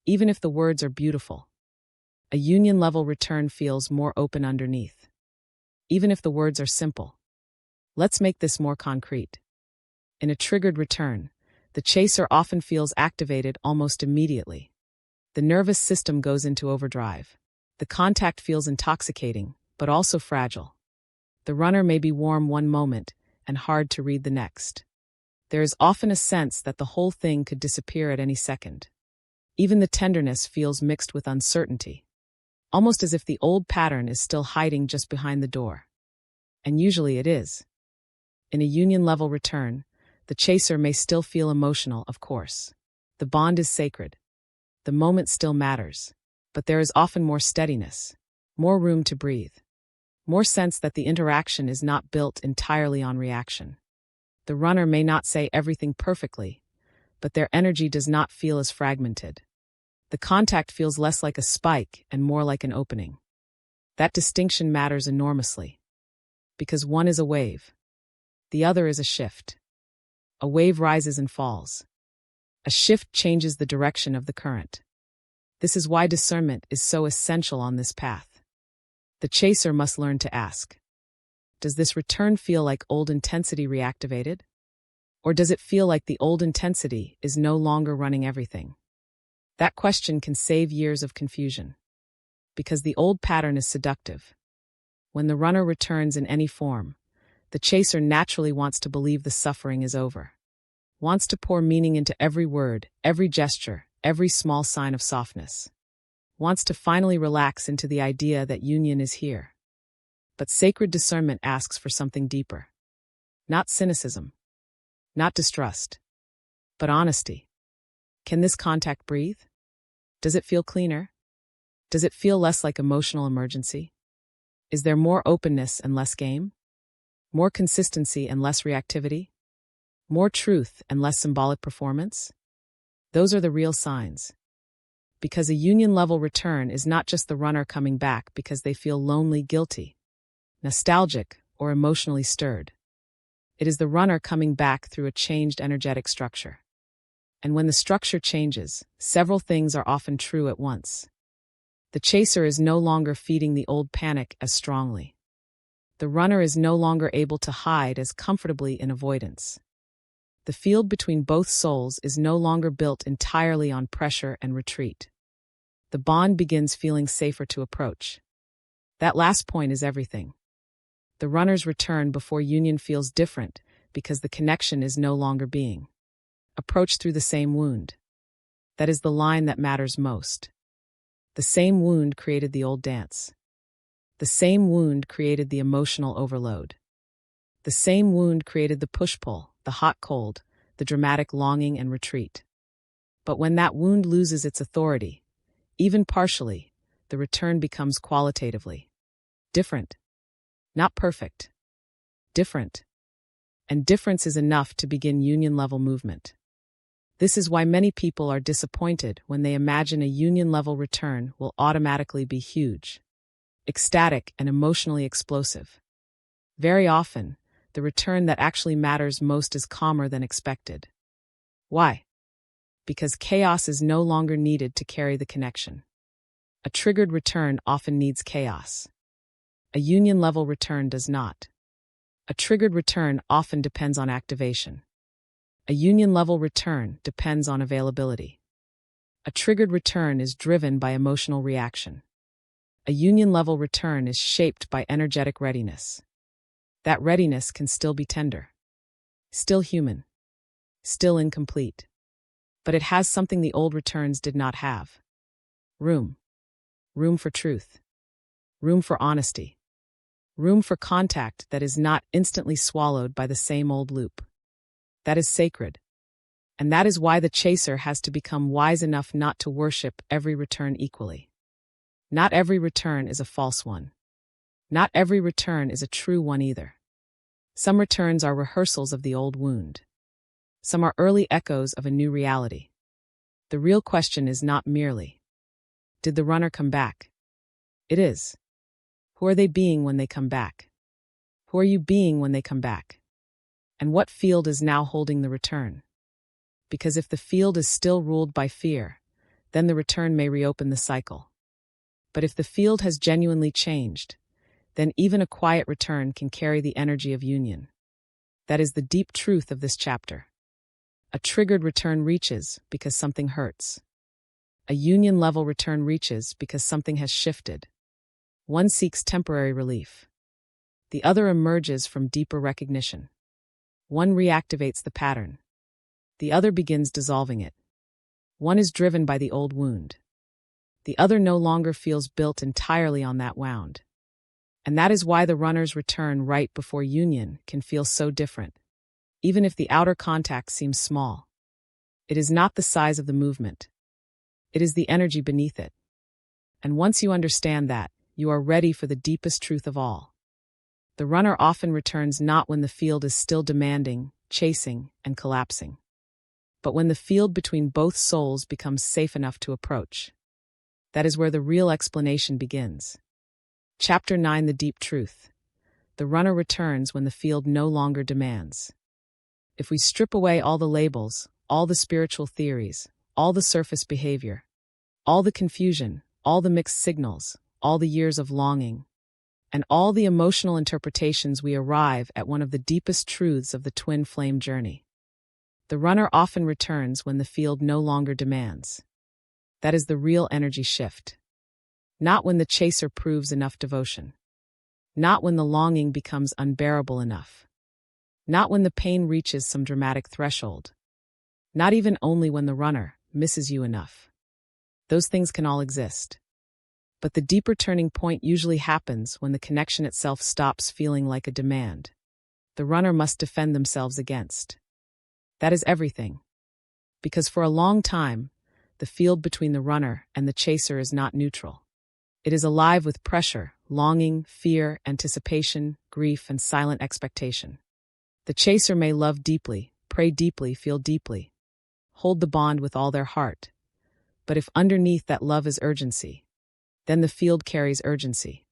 Even if the words are beautiful. A union-level return feels more open underneath. Even if the words are simple. Let's make this more concrete. In a triggered return, the chaser often feels activated almost immediately. The nervous system goes into overdrive. The contact feels intoxicating, but also fragile. The runner may be warm one moment and hard to read the next. There is often a sense that the whole thing could disappear at any second. Even the tenderness feels mixed with uncertainty. almost as if the old pattern is still hiding just behind the door. And usually it is. In a union-level return, the chaser may still feel emotional, of course. The bond is sacred. The moment still matters. But there is often more steadiness, more room to breathe, more sense that the interaction is not built entirely on reaction. The runner may not say everything perfectly, but their energy does not feel as fragmented. The contact feels less like a spike and more like an opening. That distinction matters enormously. Because one is a wave. The other is a shift. A wave rises and falls. A shift changes the direction of the current. This is why discernment is so essential on this path. The chaser must learn to ask, does this return feel like old intensity reactivated? Or does it feel like the old intensity is no longer running everything? That question can save years of confusion. Because the old pattern is seductive. When the runner returns in any form, the chaser naturally wants to believe the suffering is over. Wants to pour meaning into every word, every gesture, every small sign of softness. Wants to finally relax into the idea that union is here. But sacred discernment asks for something deeper. Not cynicism. Not distrust. But honesty. Can this contact breathe? Does it feel cleaner? Does it feel less like emotional emergency? Is there more openness and less game? More consistency and less reactivity? More truth and less symbolic performance? Those are the real signs. Because a union-level return is not just the runner coming back because they feel lonely, guilty, nostalgic, or emotionally stirred. It is the runner coming back through a changed energetic structure. And when the structure changes, several things are often true at once. The chaser is no longer feeding the old panic as strongly. The runner is no longer able to hide as comfortably in avoidance. The field between both souls is no longer built entirely on pressure and retreat. The bond begins feeling safer to approach. That last point is everything. The runner's return before union feels different because the connection is no longer being approached through the same wound. That is the line that matters most. The same wound created the old dance. The same wound created the emotional overload. The same wound created the push-pull, the hot-cold, the dramatic longing and retreat. But when that wound loses its authority, even partially, the return becomes qualitatively different. Not perfect. Different. And difference is enough to begin union-level movement. This is why many people are disappointed when they imagine a union-level return will automatically be huge, ecstatic, and emotionally explosive. Very often, the return that actually matters most is calmer than expected. Why? Because chaos is no longer needed to carry the connection. A triggered return often needs chaos. A union-level return does not. A triggered return often depends on activation. A union-level return depends on availability. A triggered return is driven by emotional reaction. A union-level return is shaped by energetic readiness. That readiness can still be tender, still human, still incomplete. But it has something the old returns did not have. Room. Room for truth. Room for honesty. Room for contact that is not instantly swallowed by the same old loop. That is sacred. And that is why the chaser has to become wise enough not to worship every return equally. Not every return is a false one. Not every return is a true one either. Some returns are rehearsals of the old wound. Some are early echoes of a new reality. The real question is not merely, did the runner come back? It is, who are they being when they come back? Who are you being when they come back? And what field is now holding the return? Because if the field is still ruled by fear, then the return may reopen the cycle. But if the field has genuinely changed, then even a quiet return can carry the energy of union. That is the deep truth of this chapter. A triggered return reaches because something hurts. A union-level return reaches because something has shifted. One seeks temporary relief. The other emerges from deeper recognition. One reactivates the pattern. The other begins dissolving it. One is driven by the old wound. The other no longer feels built entirely on that wound. And that is why the runner's return right before union can feel so different. Even if the outer contact seems small, it is not the size of the movement. It is the energy beneath it. And once you understand that, you are ready for the deepest truth of all. The runner often returns not when the field is still demanding, chasing, and collapsing, but when the field between both souls becomes safe enough to approach. That is where the real explanation begins. Chapter 9: The Deep Truth. The runner returns when the field no longer demands. If we strip away all the labels, all the spiritual theories, all the surface behavior, all the confusion, all the mixed signals, all the years of longing, and all the emotional interpretations, we arrive at one of the deepest truths of the twin flame journey. The runner often returns when the field no longer demands. That is the real energy shift. Not when the chaser proves enough devotion. Not when the longing becomes unbearable enough. Not when the pain reaches some dramatic threshold. Not even only when the runner misses you enough. Those things can all exist. But the deeper turning point usually happens when the connection itself stops feeling like a demand the runner must defend themselves against. That is everything. Because for a long time, the field between the runner and the chaser is not neutral. It is alive with pressure, longing, fear, anticipation, grief, and silent expectation. The chaser may love deeply, pray deeply, feel deeply, hold the bond with all their heart. But if underneath that love is urgency, then the field carries urgency.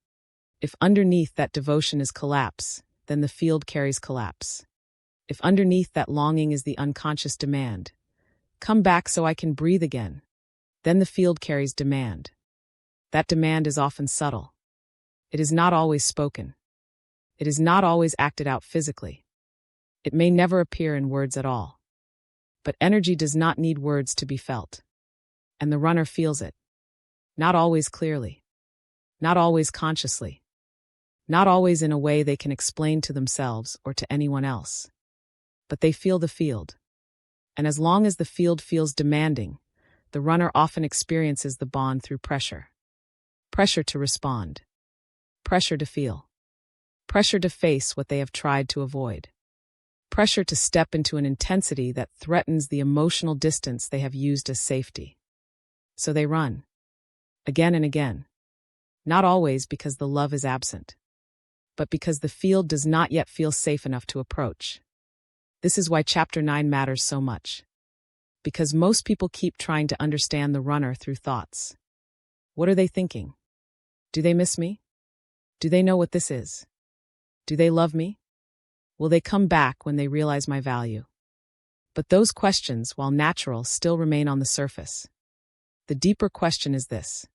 If underneath that devotion is collapse, then the field carries collapse. If underneath that longing is the unconscious demand, come back so I can breathe again, then the field carries demand. That demand is often subtle. It is not always spoken. It is not always acted out physically. It may never appear in words at all. But energy does not need words to be felt. And the runner feels it. Not always clearly. Not always consciously. Not always in a way they can explain to themselves or to anyone else. But they feel the field. And as long as the field feels demanding, the runner often experiences the bond through pressure. Pressure to respond. Pressure to feel. Pressure to face what they have tried to avoid. Pressure to step into an intensity that threatens the emotional distance they have used as safety. So they run. Again and again. Not always because the love is absent, but because the field does not yet feel safe enough to approach. This is why Chapter 9 matters so much. Because most people keep trying to understand the runner through thoughts. What are they thinking? Do they miss me? Do they know what this is? Do they love me? Will they come back when they realize my value? But those questions, while natural, still remain on the surface. The deeper question is this.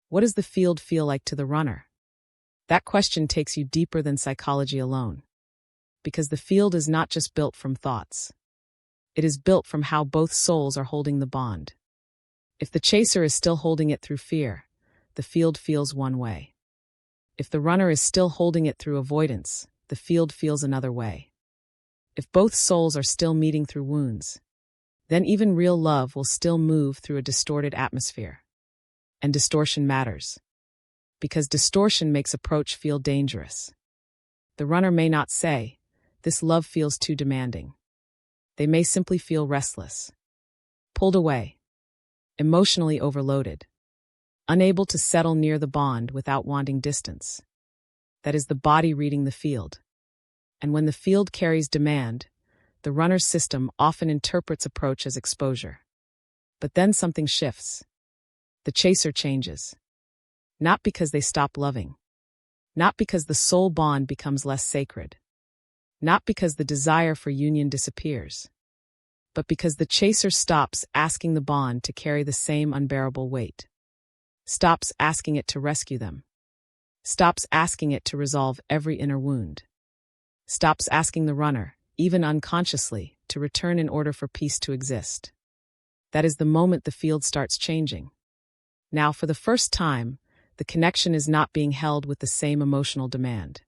What does the field feel like to the runner? That question takes you deeper than psychology alone. Because the field is not just built from thoughts. It is built from how both souls are holding the bond. If the chaser is still holding it through fear, the field feels one way. If the runner is still holding it through avoidance, the field feels another way. If both souls are still meeting through wounds, then even real love will still move through a distorted atmosphere. And distortion matters. Because distortion makes approach feel dangerous. The runner may not say, "This love feels too demanding." They may simply feel restless, pulled away, emotionally overloaded, unable to settle near the bond without wanting distance. That is the body reading the field. And when the field carries demand, the runner's system often interprets approach as exposure. But then something shifts. The chaser changes. Not because they stop loving. Not because the soul bond becomes less sacred. Not because the desire for union disappears. But because the chaser stops asking the bond to carry the same unbearable weight. Stops asking it to rescue them. Stops asking it to resolve every inner wound. Stops asking the runner, even unconsciously, to return in order for peace to exist. That is the moment the field starts changing. Now, for the first time, the connection is not being held with the same emotional demand.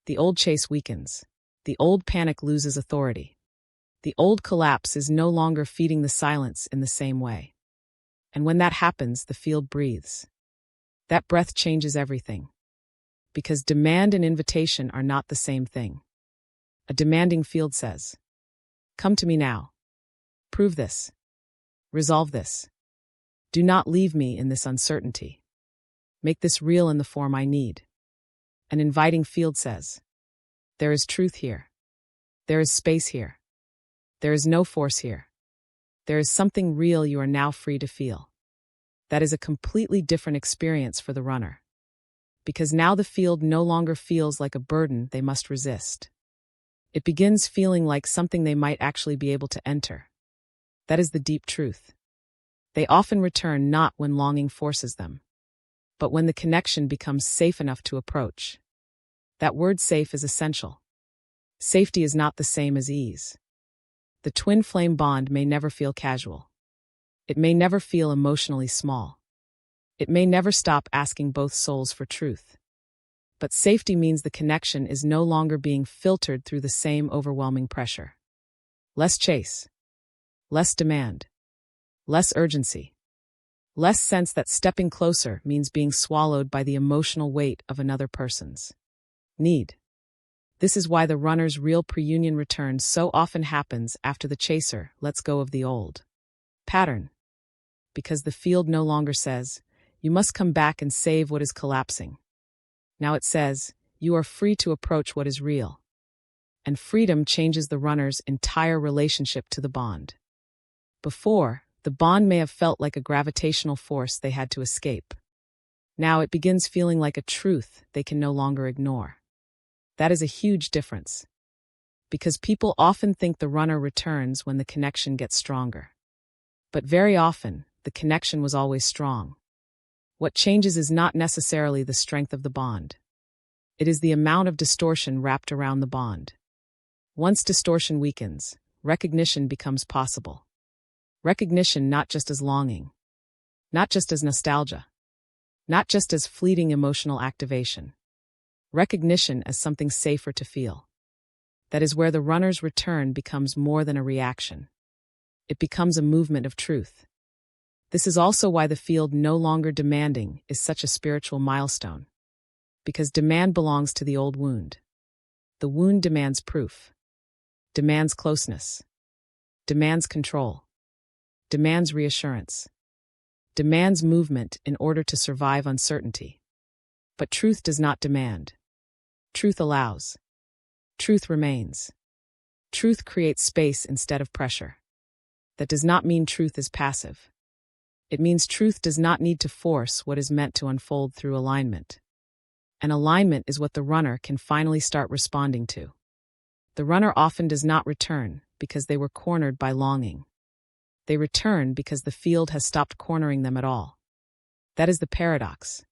The old chase weakens. The old panic loses authority. The old collapse is no longer feeding the silence in the same way. And when that happens, the field breathes. That breath changes everything. Because demand and invitation are not the same thing. A demanding field says, "Come to me now. Prove this. Resolve this. Do not leave me in this uncertainty. Make this real in the form I need." An inviting field says, "There is truth here. There is space here. There is no force here. There is something real you are now free to feel." That is a completely different experience for the runner. Because now the field no longer feels like a burden they must resist. It begins feeling like something they might actually be able to enter. That is the deep truth. They often return not when longing forces them, but when the connection becomes safe enough to approach. That word safe is essential. Safety is not the same as ease. The twin flame bond may never feel casual. It may never feel emotionally small. It may never stop asking both souls for truth. But safety means the connection is no longer being filtered through the same overwhelming pressure. Less chase. Less demand. Less urgency. Less sense that stepping closer means being swallowed by the emotional weight of another person's need. This is why the runner's real pre-union return so often happens after the chaser lets go of the old pattern. Because the field no longer says, "You must come back and save what is collapsing." Now it says, "You are free to approach what is real." And freedom changes the runner's entire relationship to the bond. Before, the bond may have felt like a gravitational force they had to escape. Now it begins feeling like a truth they can no longer ignore. That is a huge difference. Because people often think the runner returns when the connection gets stronger. But very often, the connection was always strong. What changes is not necessarily the strength of the bond. It is the amount of distortion wrapped around the bond. Once distortion weakens, recognition becomes possible. Recognition not just as longing, not just as nostalgia, not just as fleeting emotional activation. Recognition as something safer to feel. That is where the runner's return becomes more than a reaction. It becomes a movement of truth. This is also why the field no longer demanding is such a spiritual milestone. Because demand belongs to the old wound. The wound demands proof, demands closeness, demands control, demands reassurance, demands movement in order to survive uncertainty. But truth does not demand. Truth allows. Truth remains. Truth creates space instead of pressure. That does not mean truth is passive. It means truth does not need to force what is meant to unfold through alignment. And alignment is what the runner can finally start responding to. The runner often does not return because they were cornered by longing. They return because the field has stopped cornering them at all. That is the paradox.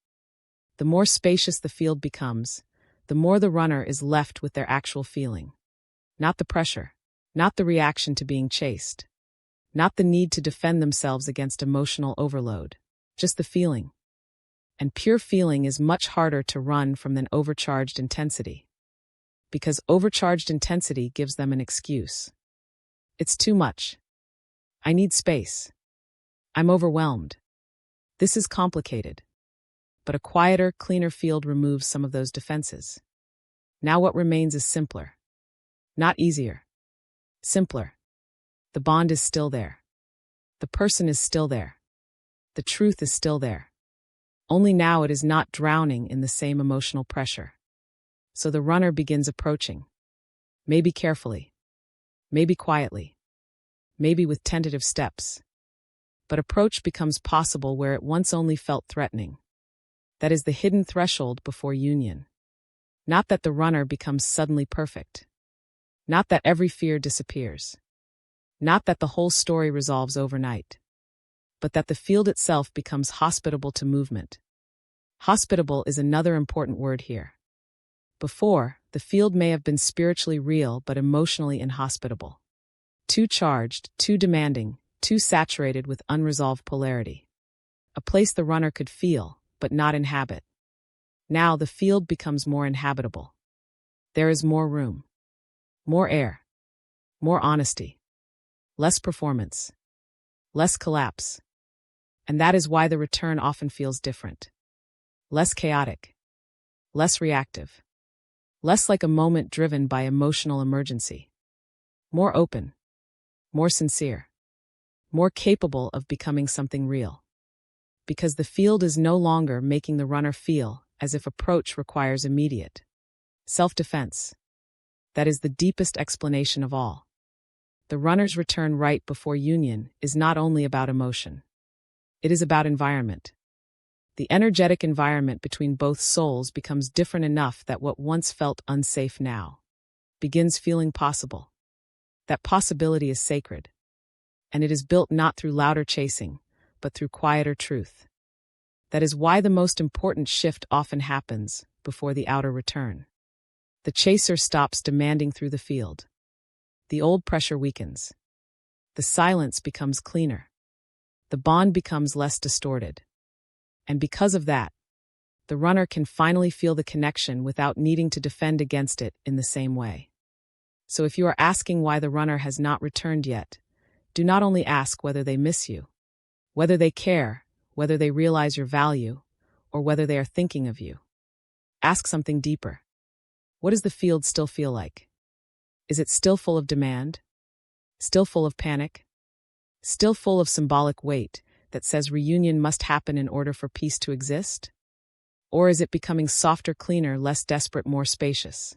The more spacious the field becomes, the more the runner is left with their actual feeling. Not the pressure, not the reaction to being chased. Not the need to defend themselves against emotional overload, just the feeling. And pure feeling is much harder to run from than overcharged intensity. Because overcharged intensity gives them an excuse. It's too much. I need space. I'm overwhelmed. This is complicated. But a quieter, cleaner field removes some of those defenses. Now what remains is simpler. Not easier. Simpler. The bond is still there. The person is still there. The truth is still there. Only now it is not drowning in the same emotional pressure. So the runner begins approaching. Maybe carefully. Maybe quietly. Maybe with tentative steps. But approach becomes possible where it once only felt threatening. That is the hidden threshold before union. Not that the runner becomes suddenly perfect. Not that every fear disappears. Not that the whole story resolves overnight. But that the field itself becomes hospitable to movement. Hospitable is another important word here. Before, the field may have been spiritually real but emotionally inhospitable. Too charged, too demanding, too saturated with unresolved polarity. A place the runner could feel, but not inhabit. Now the field becomes more inhabitable. There is more room. More air. More honesty. Less performance. Less collapse. And that is why the return often feels different. Less chaotic, less reactive, less like a moment driven by emotional emergency. More open, more sincere, more capable of becoming something real. Because the field is no longer making the runner feel as if approach requires immediate self-defense. That is the deepest explanation of all. The runner's return right before union is not only about emotion. It is about environment. The energetic environment between both souls becomes different enough that what once felt unsafe now begins feeling possible. That possibility is sacred. And it is built not through louder chasing, but through quieter truth. That is why the most important shift often happens before the outer return. The chaser stops demanding through the field. The old pressure weakens. The silence becomes cleaner. The bond becomes less distorted. And because of that, the runner can finally feel the connection without needing to defend against it in the same way. So if you are asking why the runner has not returned yet, do not only ask whether they miss you, whether they care, whether they realize your value, or whether they are thinking of you. Ask something deeper. What does the field still feel like? Is it still full of demand? Still full of panic? Still full of symbolic weight that says reunion must happen in order for peace to exist? Or is it becoming softer, cleaner, less desperate, more spacious?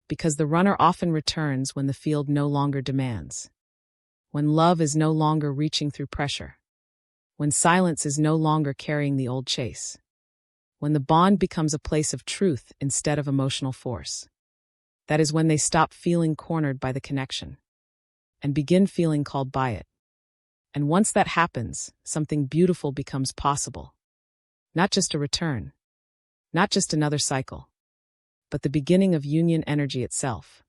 Because the runner often returns when the field no longer demands. When love is no longer reaching through pressure. When silence is no longer carrying the old chase. When the bond becomes a place of truth instead of emotional force. That is when they stop feeling cornered by the connection and begin feeling called by it. And once that happens, something beautiful becomes possible. Not just a return, not just another cycle, but the beginning of union energy itself.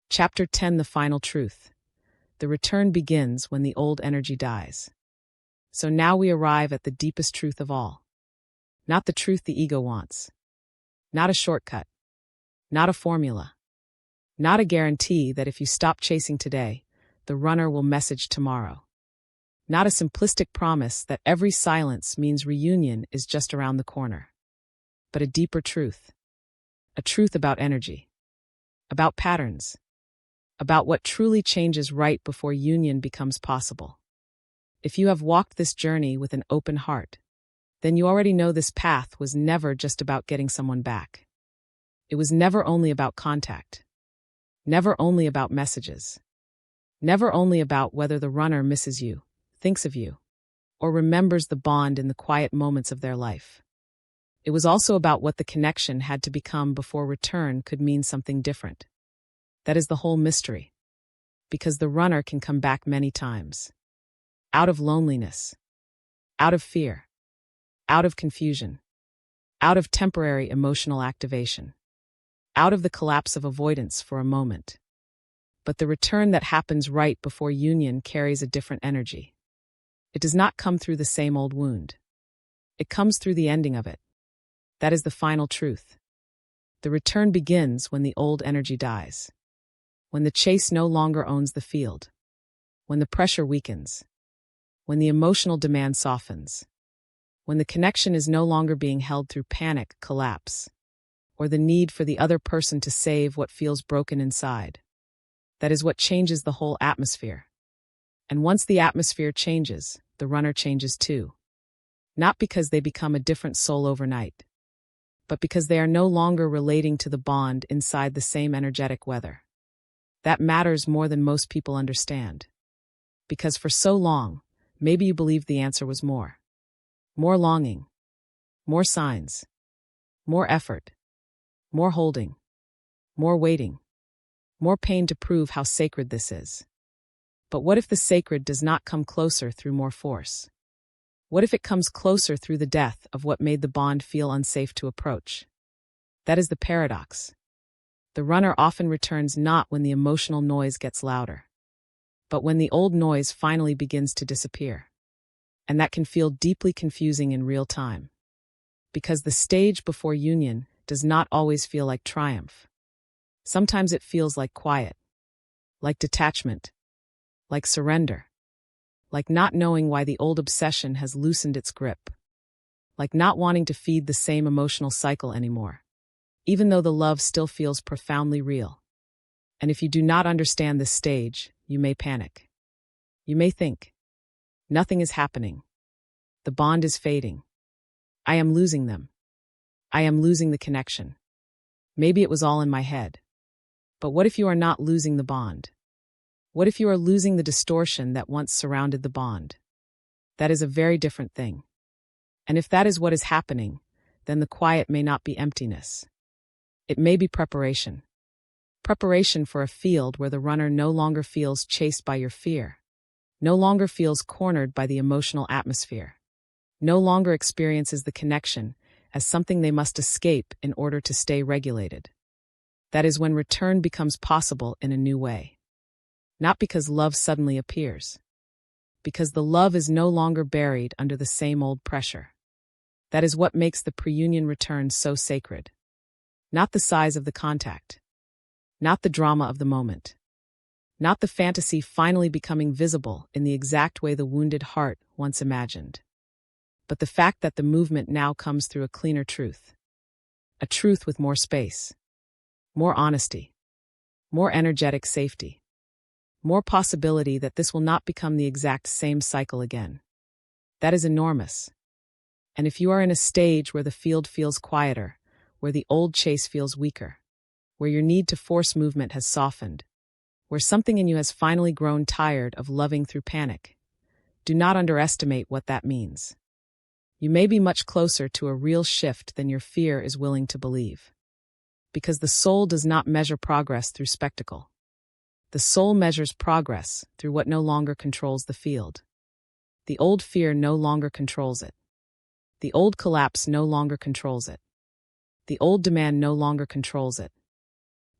Chapter 10: The Final Truth. The return begins when the old energy dies. So now we arrive at the deepest truth of all. Not the truth the ego wants. Not a shortcut. Not a formula. Not a guarantee that if you stop chasing today, the runner will message tomorrow. Not a simplistic promise that every silence means reunion is just around the corner. But a deeper truth. A truth about energy. About patterns. About what truly changes right before union becomes possible. If you have walked this journey with an open heart, then you already know this path was never just about getting someone back. It was never only about contact. Never only about messages. Never only about whether the runner misses you, thinks of you, or remembers the bond in the quiet moments of their life. It was also about what the connection had to become before return could mean something different. That is the whole mystery. Because the runner can come back many times. Out of loneliness. Out of fear. Out of confusion. Out of temporary emotional activation. Out of the collapse of avoidance for a moment. But the return that happens right before union carries a different energy. It does not come through the same old wound. It comes through the ending of it. That is the final truth. The return begins when the old energy dies. When the chase no longer owns the field. When the pressure weakens. When the emotional demand softens. When the connection is no longer being held through panic, collapse, or the need for the other person to save what feels broken inside. That is what changes the whole atmosphere. And once the atmosphere changes, the runner changes too. Not because they become a different soul overnight, but because they are no longer relating to the bond inside the same energetic weather. That matters more than most people understand. Because for so long, maybe you believed the answer was more. More longing. More signs. More effort. More holding. More waiting. More pain to prove how sacred this is. But what if the sacred does not come closer through more force? What if it comes closer through the death of what made the bond feel unsafe to approach? That is the paradox. The runner often returns not when the emotional noise gets louder, but when the old noise finally begins to disappear. And that can feel deeply confusing in real time. Because the stage before union does not always feel like triumph. Sometimes it feels like quiet, like detachment, like surrender. like not knowing why the old obsession has loosened its grip, like not wanting to feed the same emotional cycle anymore, even though the love still feels profoundly real. And if you do not understand this stage, you may panic. You may think, nothing is happening. The bond is fading. I am losing them. I am losing the connection. Maybe it was all in my head. But what if you are not losing the bond? What if you are losing the distortion that once surrounded the bond? That is a very different thing. And if that is what is happening, then the quiet may not be emptiness. It may be preparation. Preparation for a field where the runner no longer feels chased by your fear, no longer feels cornered by the emotional atmosphere, no longer experiences the connection as something they must escape in order to stay regulated. That is when return becomes possible in a new way. Not because love suddenly appears, because the love is no longer buried under the same old pressure. That is what makes the pre-union return so sacred. Not the size of the contact, not the drama of the moment, not the fantasy finally becoming visible in the exact way the wounded heart once imagined, but the fact that the movement now comes through a cleaner truth. A truth with more space, more honesty, more energetic safety, more possibility that this will not become the exact same cycle again. That is enormous. And if you are in a stage where the field feels quieter, where the old chase feels weaker, where your need to force movement has softened, where something in you has finally grown tired of loving through panic, do not underestimate what that means. You may be much closer to a real shift than your fear is willing to believe. Because the soul does not measure progress through spectacle. The soul measures progress through what no longer controls the field. The old fear no longer controls it. The old collapse no longer controls it. The old demand no longer controls it.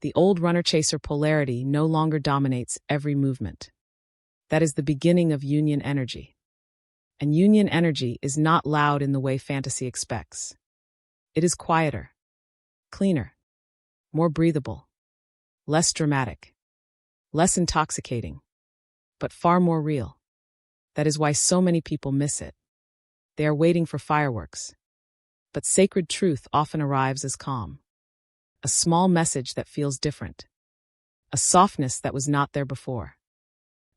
The old runner-chaser polarity no longer dominates every movement. That is the beginning of union energy. And union energy is not loud in the way fantasy expects. It is quieter, cleaner, more breathable, less dramatic, less intoxicating, but far more real. That is why so many people miss it. They are waiting for fireworks. But sacred truth often arrives as calm. A small message that feels different. A softness that was not there before.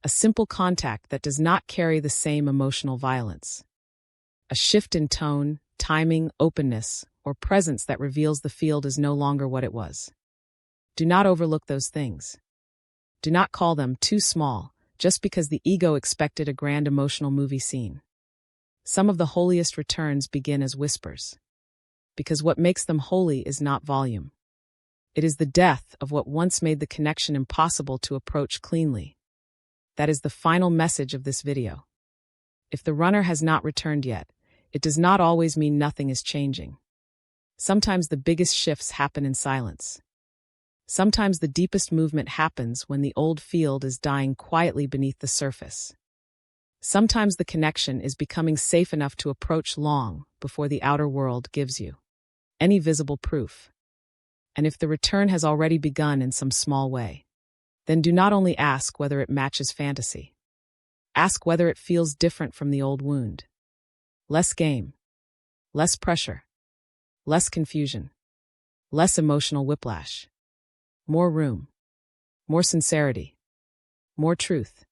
A simple contact that does not carry the same emotional violence. A shift in tone, timing, openness, or presence that reveals the field is no longer what it was. Do not overlook those things. Do not call them too small, just because the ego expected a grand emotional movie scene. Some of the holiest returns begin as whispers. Because what makes them holy is not volume. It is the death of what once made the connection impossible to approach cleanly. That is the final message of this video. If the runner has not returned yet, it does not always mean nothing is changing. Sometimes the biggest shifts happen in silence. Sometimes the deepest movement happens when the old field is dying quietly beneath the surface. Sometimes the connection is becoming safe enough to approach long before the outer world gives you any visible proof. And if the return has already begun in some small way, then do not only ask whether it matches fantasy. Ask whether it feels different from the old wound. Less game, less pressure, less confusion, less emotional whiplash, more room, more sincerity, more truth.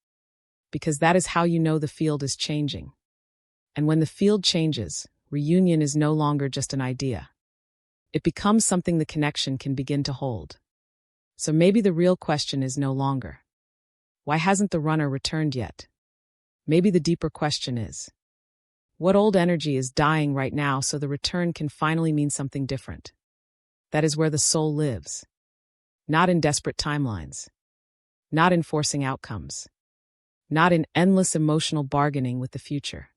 Because that is how you know the field is changing. And when the field changes, reunion is no longer just an idea. It becomes something the connection can begin to hold. So maybe the real question is no longer, why hasn't the runner returned yet? Maybe the deeper question is, what old energy is dying right now so the return can finally mean something different? That is where the soul lives. Not in desperate timelines. Not in forcing outcomes. Not in endless emotional bargaining with the future.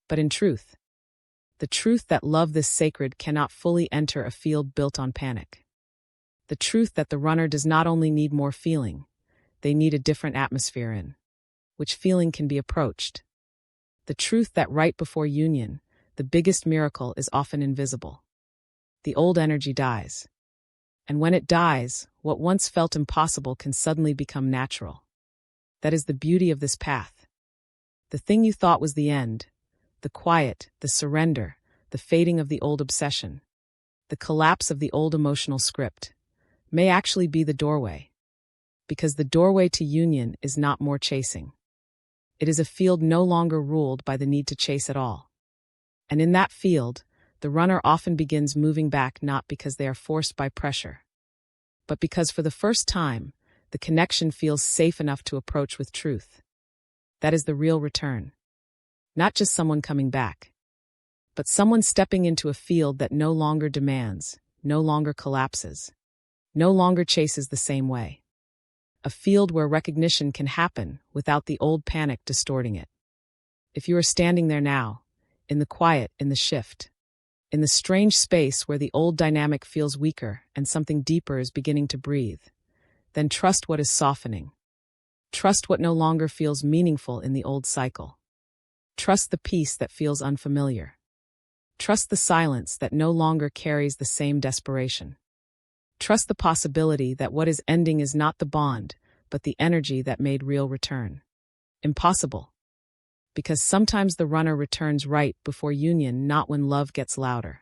But in truth. The truth that love this sacred cannot fully enter a field built on panic. The truth that the runner does not only need more feeling, they need a different atmosphere in which feeling can be approached. The truth that right before union, the biggest miracle is often invisible. The old energy dies. And when it dies, what once felt impossible can suddenly become natural. That is the beauty of this path. The thing you thought was the end, the quiet, the surrender, the fading of the old obsession, the collapse of the old emotional script, may actually be the doorway. Because the doorway to union is not more chasing. It is a field no longer ruled by the need to chase at all. And in that field, the runner often begins moving back not because they are forced by pressure, but because for the first time, the connection feels safe enough to approach with truth. That is the real return. Not just someone coming back, but someone stepping into a field that no longer demands, no longer collapses, no longer chases the same way. A field where recognition can happen without the old panic distorting it. If you are standing there now, in the quiet, in the shift, in the strange space where the old dynamic feels weaker and something deeper is beginning to breathe, then trust what is softening. Trust what no longer feels meaningful in the old cycle. Trust the peace that feels unfamiliar. Trust the silence that no longer carries the same desperation. Trust the possibility that what is ending is not the bond, but the energy that made real return. Impossible. Because sometimes the runner returns right before union, not when love gets louder,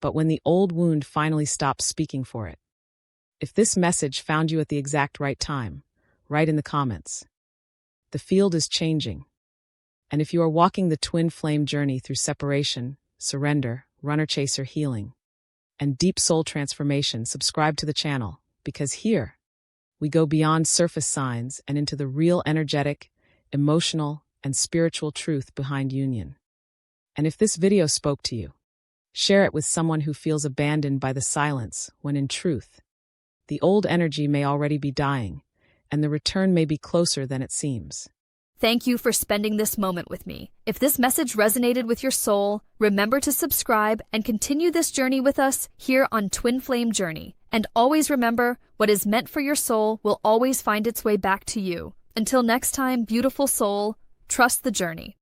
but when the old wound finally stops speaking for it. If this message found you at the exact right time, write in the comments. The field is changing. And if you are walking the twin flame journey through separation, surrender, runner-chaser healing, and deep soul transformation, subscribe to the channel, because here, we go beyond surface signs and into the real energetic, emotional, and spiritual truth behind union. And if this video spoke to you, share it with someone who feels abandoned by the silence, when in truth, the old energy may already be dying, and the return may be closer than it seems. Thank you for spending this moment with me. If this message resonated with your soul, remember to subscribe and continue this journey with us here on Twin Flame Journey. And always remember, what is meant for your soul will always find its way back to you. Until next time, beautiful soul, trust the journey.